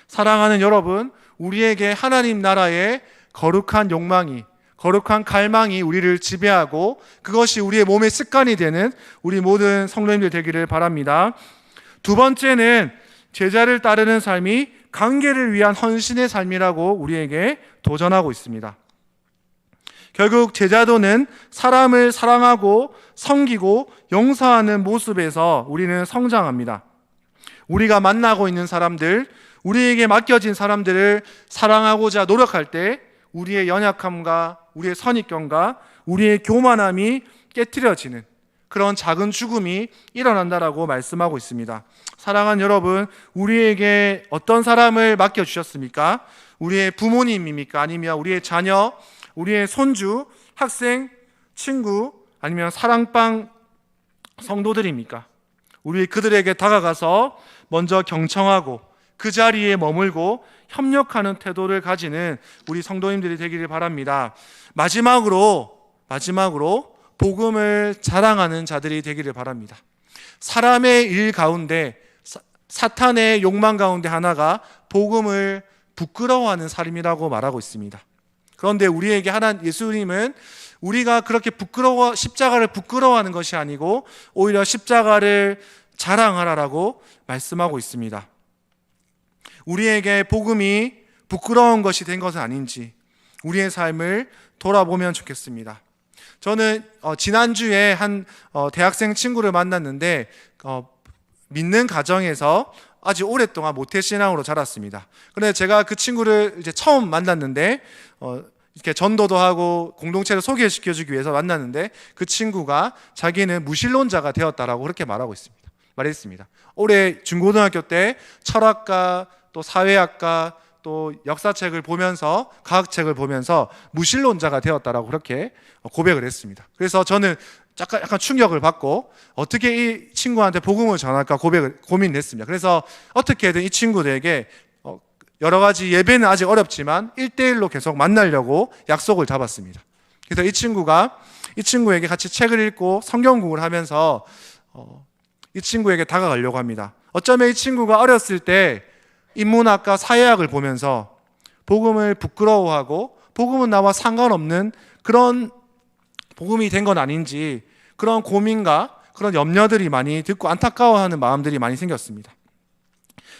사랑하는 여러분, 우리에게 하나님 나라의 거룩한 욕망이, 거룩한 갈망이 우리를 지배하고 그것이 우리의 몸의 습관이 되는 우리 모든 성도님들 되기를 바랍니다. 두 번째는 제자를 따르는 삶이 관계를 위한 헌신의 삶이라고 우리에게 도전하고 있습니다. 결국 제자도는 사람을 사랑하고 섬기고 용서하는 모습에서 우리는 성장합니다. 우리가 만나고 있는 사람들, 우리에게 맡겨진 사람들을 사랑하고자 노력할 때 우리의 연약함과 우리의 선입견과 우리의 교만함이 깨트려지는 그런 작은 죽음이 일어난다라고 말씀하고 있습니다. 사랑하는 여러분, 우리에게 어떤 사람을 맡겨주셨습니까? 우리의 부모님입니까? 아니면 우리의 자녀, 우리의 손주, 학생, 친구, 아니면 사랑방 성도들입니까? 우리 그들에게 다가가서 먼저 경청하고 그 자리에 머물고 협력하는 태도를 가지는 우리 성도님들이 되기를 바랍니다. 마지막으로 복음을 자랑하는 자들이 되기를 바랍니다. 사람의 일 가운데, 사탄의 욕망 가운데 하나가 복음을 부끄러워하는 삶이라고 말하고 있습니다. 그런데 우리에게 예수님은 우리가 그렇게 십자가를 부끄러워하는 것이 아니고 오히려 십자가를 자랑하라라고 말씀하고 있습니다. 우리에게 복음이 부끄러운 것이 된 것은 아닌지 우리의 삶을 돌아보면 좋겠습니다. 저는 지난주에 한 대학생 친구를 만났는데 믿는 가정에서 아주 오랫동안 모태신앙으로 자랐습니다. 그런데 제가 그 친구를 이제 처음 만났는데 이렇게 전도도 하고 공동체를 소개시켜주기 위해서 만났는데 그 친구가 자기는 무신론자가 되었다라고 그렇게 말했습니다. 올해 중고등학교 때 철학과 또 사회학과 또 역사책을 보면서 과학책을 보면서 무신론자가 되었다라고 그렇게 고백을 했습니다. 그래서 저는 약간 충격을 받고 어떻게 이 친구한테 복음을 전할까 고민했습니다. 그래서 어떻게든 이 친구들에게 여러 가지 예배는 아직 어렵지만 1대1로 계속 만나려고 약속을 잡았습니다. 그래서 이 친구에게 같이 책을 읽고 성경 공부를 하면서 이 친구에게 다가가려고 합니다. 어쩌면 이 친구가 어렸을 때 인문학과 사회학을 보면서 복음을 부끄러워하고 복음은 나와 상관없는 그런 복음이 된 건 아닌지 그런 고민과 그런 염려들이 많이 듣고 안타까워하는 마음들이 많이 생겼습니다.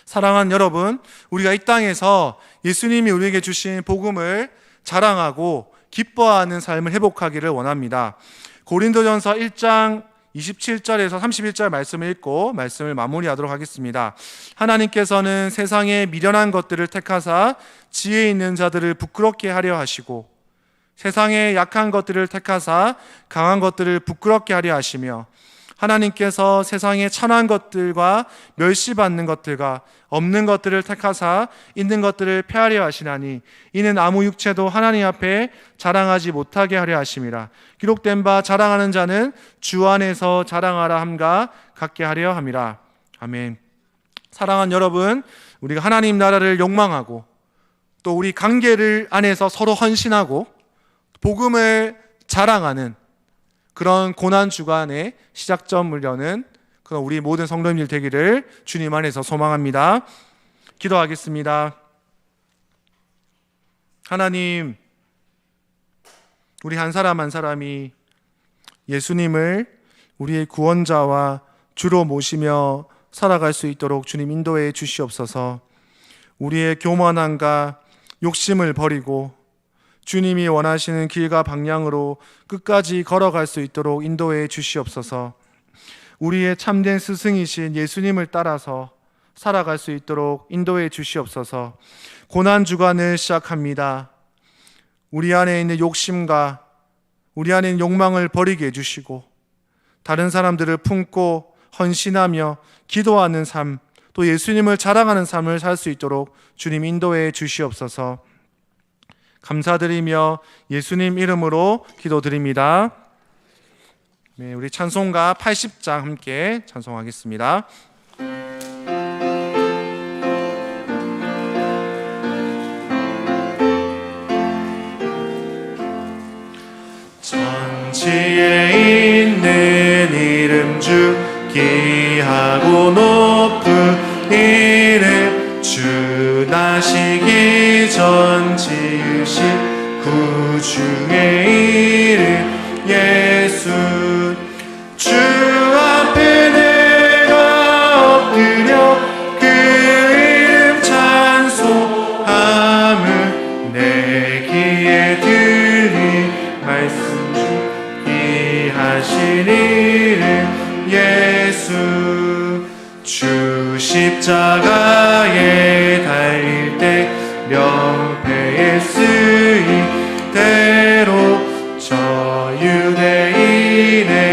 사랑하는 여러분, 우리가 이 땅에서 예수님이 우리에게 주신 복음을 자랑하고 기뻐하는 삶을 회복하기를 원합니다. 고린도전서 1장 27절에서 31절 말씀을 읽고 말씀을 마무리하도록 하겠습니다. 하나님께서는 세상의 미련한 것들을 택하사 지혜 있는 자들을 부끄럽게 하려 하시고 세상의 약한 것들을 택하사 강한 것들을 부끄럽게 하려 하시며 하나님께서 세상의 천한 것들과 멸시받는 것들과 없는 것들을 택하사 있는 것들을 폐하려 하시나니 이는 아무 육체도 하나님 앞에 자랑하지 못하게 하려 하심이라. 기록된 바 자랑하는 자는 주 안에서 자랑하라 함과 같게 하려 함이라. 아멘. 사랑하는 여러분, 우리가 하나님 나라를 욕망하고 또 우리 관계를 안에서 서로 헌신하고 복음을 자랑하는 그런 고난 주간의 시작점을 여는 그런 우리 모든 성도님들 되기를 주님 안에서 소망합니다. 기도하겠습니다. 하나님, 우리 한 사람 한 사람이 예수님을 우리의 구원자와 주로 모시며 살아갈 수 있도록 주님 인도해 주시옵소서. 우리의 교만함과 욕심을 버리고 주님이 원하시는 길과 방향으로 끝까지 걸어갈 수 있도록 인도해 주시옵소서. 우리의 참된 스승이신 예수님을 따라서 살아갈 수 있도록 인도해 주시옵소서. 고난 주간을 시작합니다. 우리 안에 있는 욕심과 우리 안에 있는 욕망을 버리게 해주시고 다른 사람들을 품고 헌신하며 기도하는 삶, 또 예수님을 자랑하는 삶을 살 수 있도록 주님 인도해 주시옵소서. 감사드리며 예수님 이름으로 기도드립니다. 네, 우리 찬송가 80장 함께 찬송하겠습니다. 전지에 있는 이름 주 귀하고 높은 이름 주 나시기 전 지으신 구주의 이름 예수 주 앞에 내가 엎드려 그 이름 찬송함을 내 귀에 들리 말씀 주 귀하신 이름 예수 주 십자가에 달릴 때 명패에 쓰인 대로 저 유대인의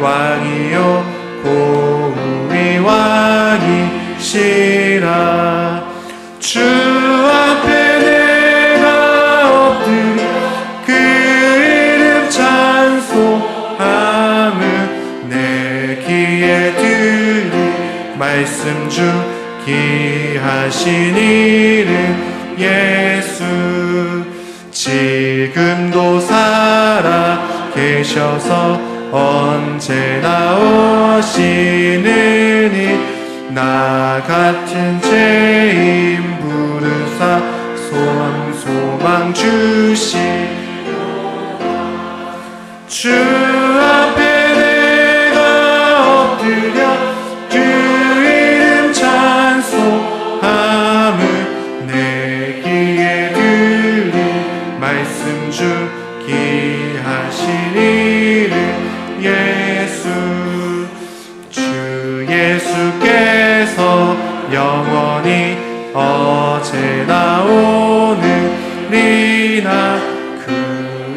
왕이요 고우의 왕이시라 주 앞에 내가 엎드려 그 이름 찬송함을 내 귀에 들리 말씀 주 귀하신 이름 예수 지금도 살아 계셔서 언제나 오시느니 나 같은 죄인 부르사 소망 주시로다 주 앞에 내가 엎드려 그 이름 찬송함을 내 귀에 들리 말씀 주 귀하신 이름 예수 주 예수께서 영원히 어제나 오늘이나 그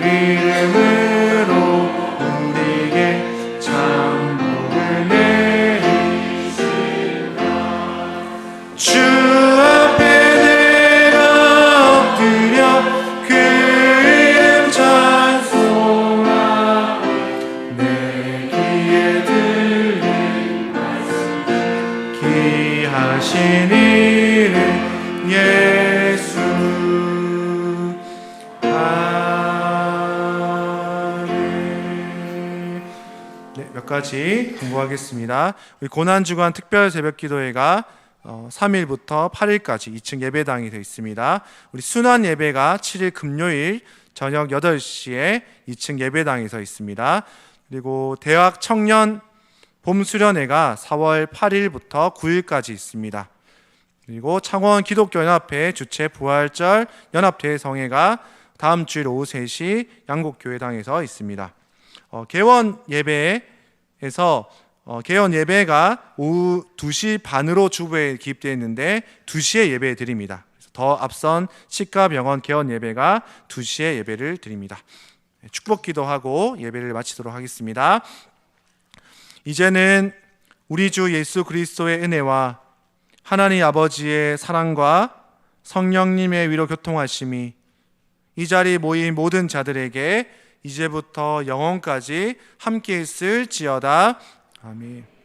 이름으로 우리에게 참복을 내리신다 주 앞에 내가 엎드려 그 이름 찬송하 내 귀에 들린 말씀 귀하신 이름 예수 아멘. 네, 몇 가지 공부하겠습니다. 우리 고난주간 특별 새벽기도회가 3일부터 8일까지 2층 예배당이 되어 있습니다. 우리 순환 예배가 7일 금요일 저녁 8시에 2층 예배당에서 있습니다. 그리고 대학 청년 봄수련회가 4월 8일부터 9일까지 있습니다. 그리고 창원 기독교연합회 주최 부활절 연합대성회가 다음 주일 오후 3시 양곡교회당에서 있습니다. 개원 예배에서 개원 예배가 오후 2시 반으로 주부에 기입되어 있는데 2시에 예배 드립니다. 그래서 더 앞선 치과병원 개원 예배가 2시에 예배를 드립니다. 축복 기도하고 예배를 마치도록 하겠습니다. 이제는 우리 주 예수 그리스도의 은혜와 하나님 아버지의 사랑과 성령님의 위로 교통하심이 이 자리에 모인 모든 자들에게 이제부터 영원까지 함께 있을지어다. 아멘.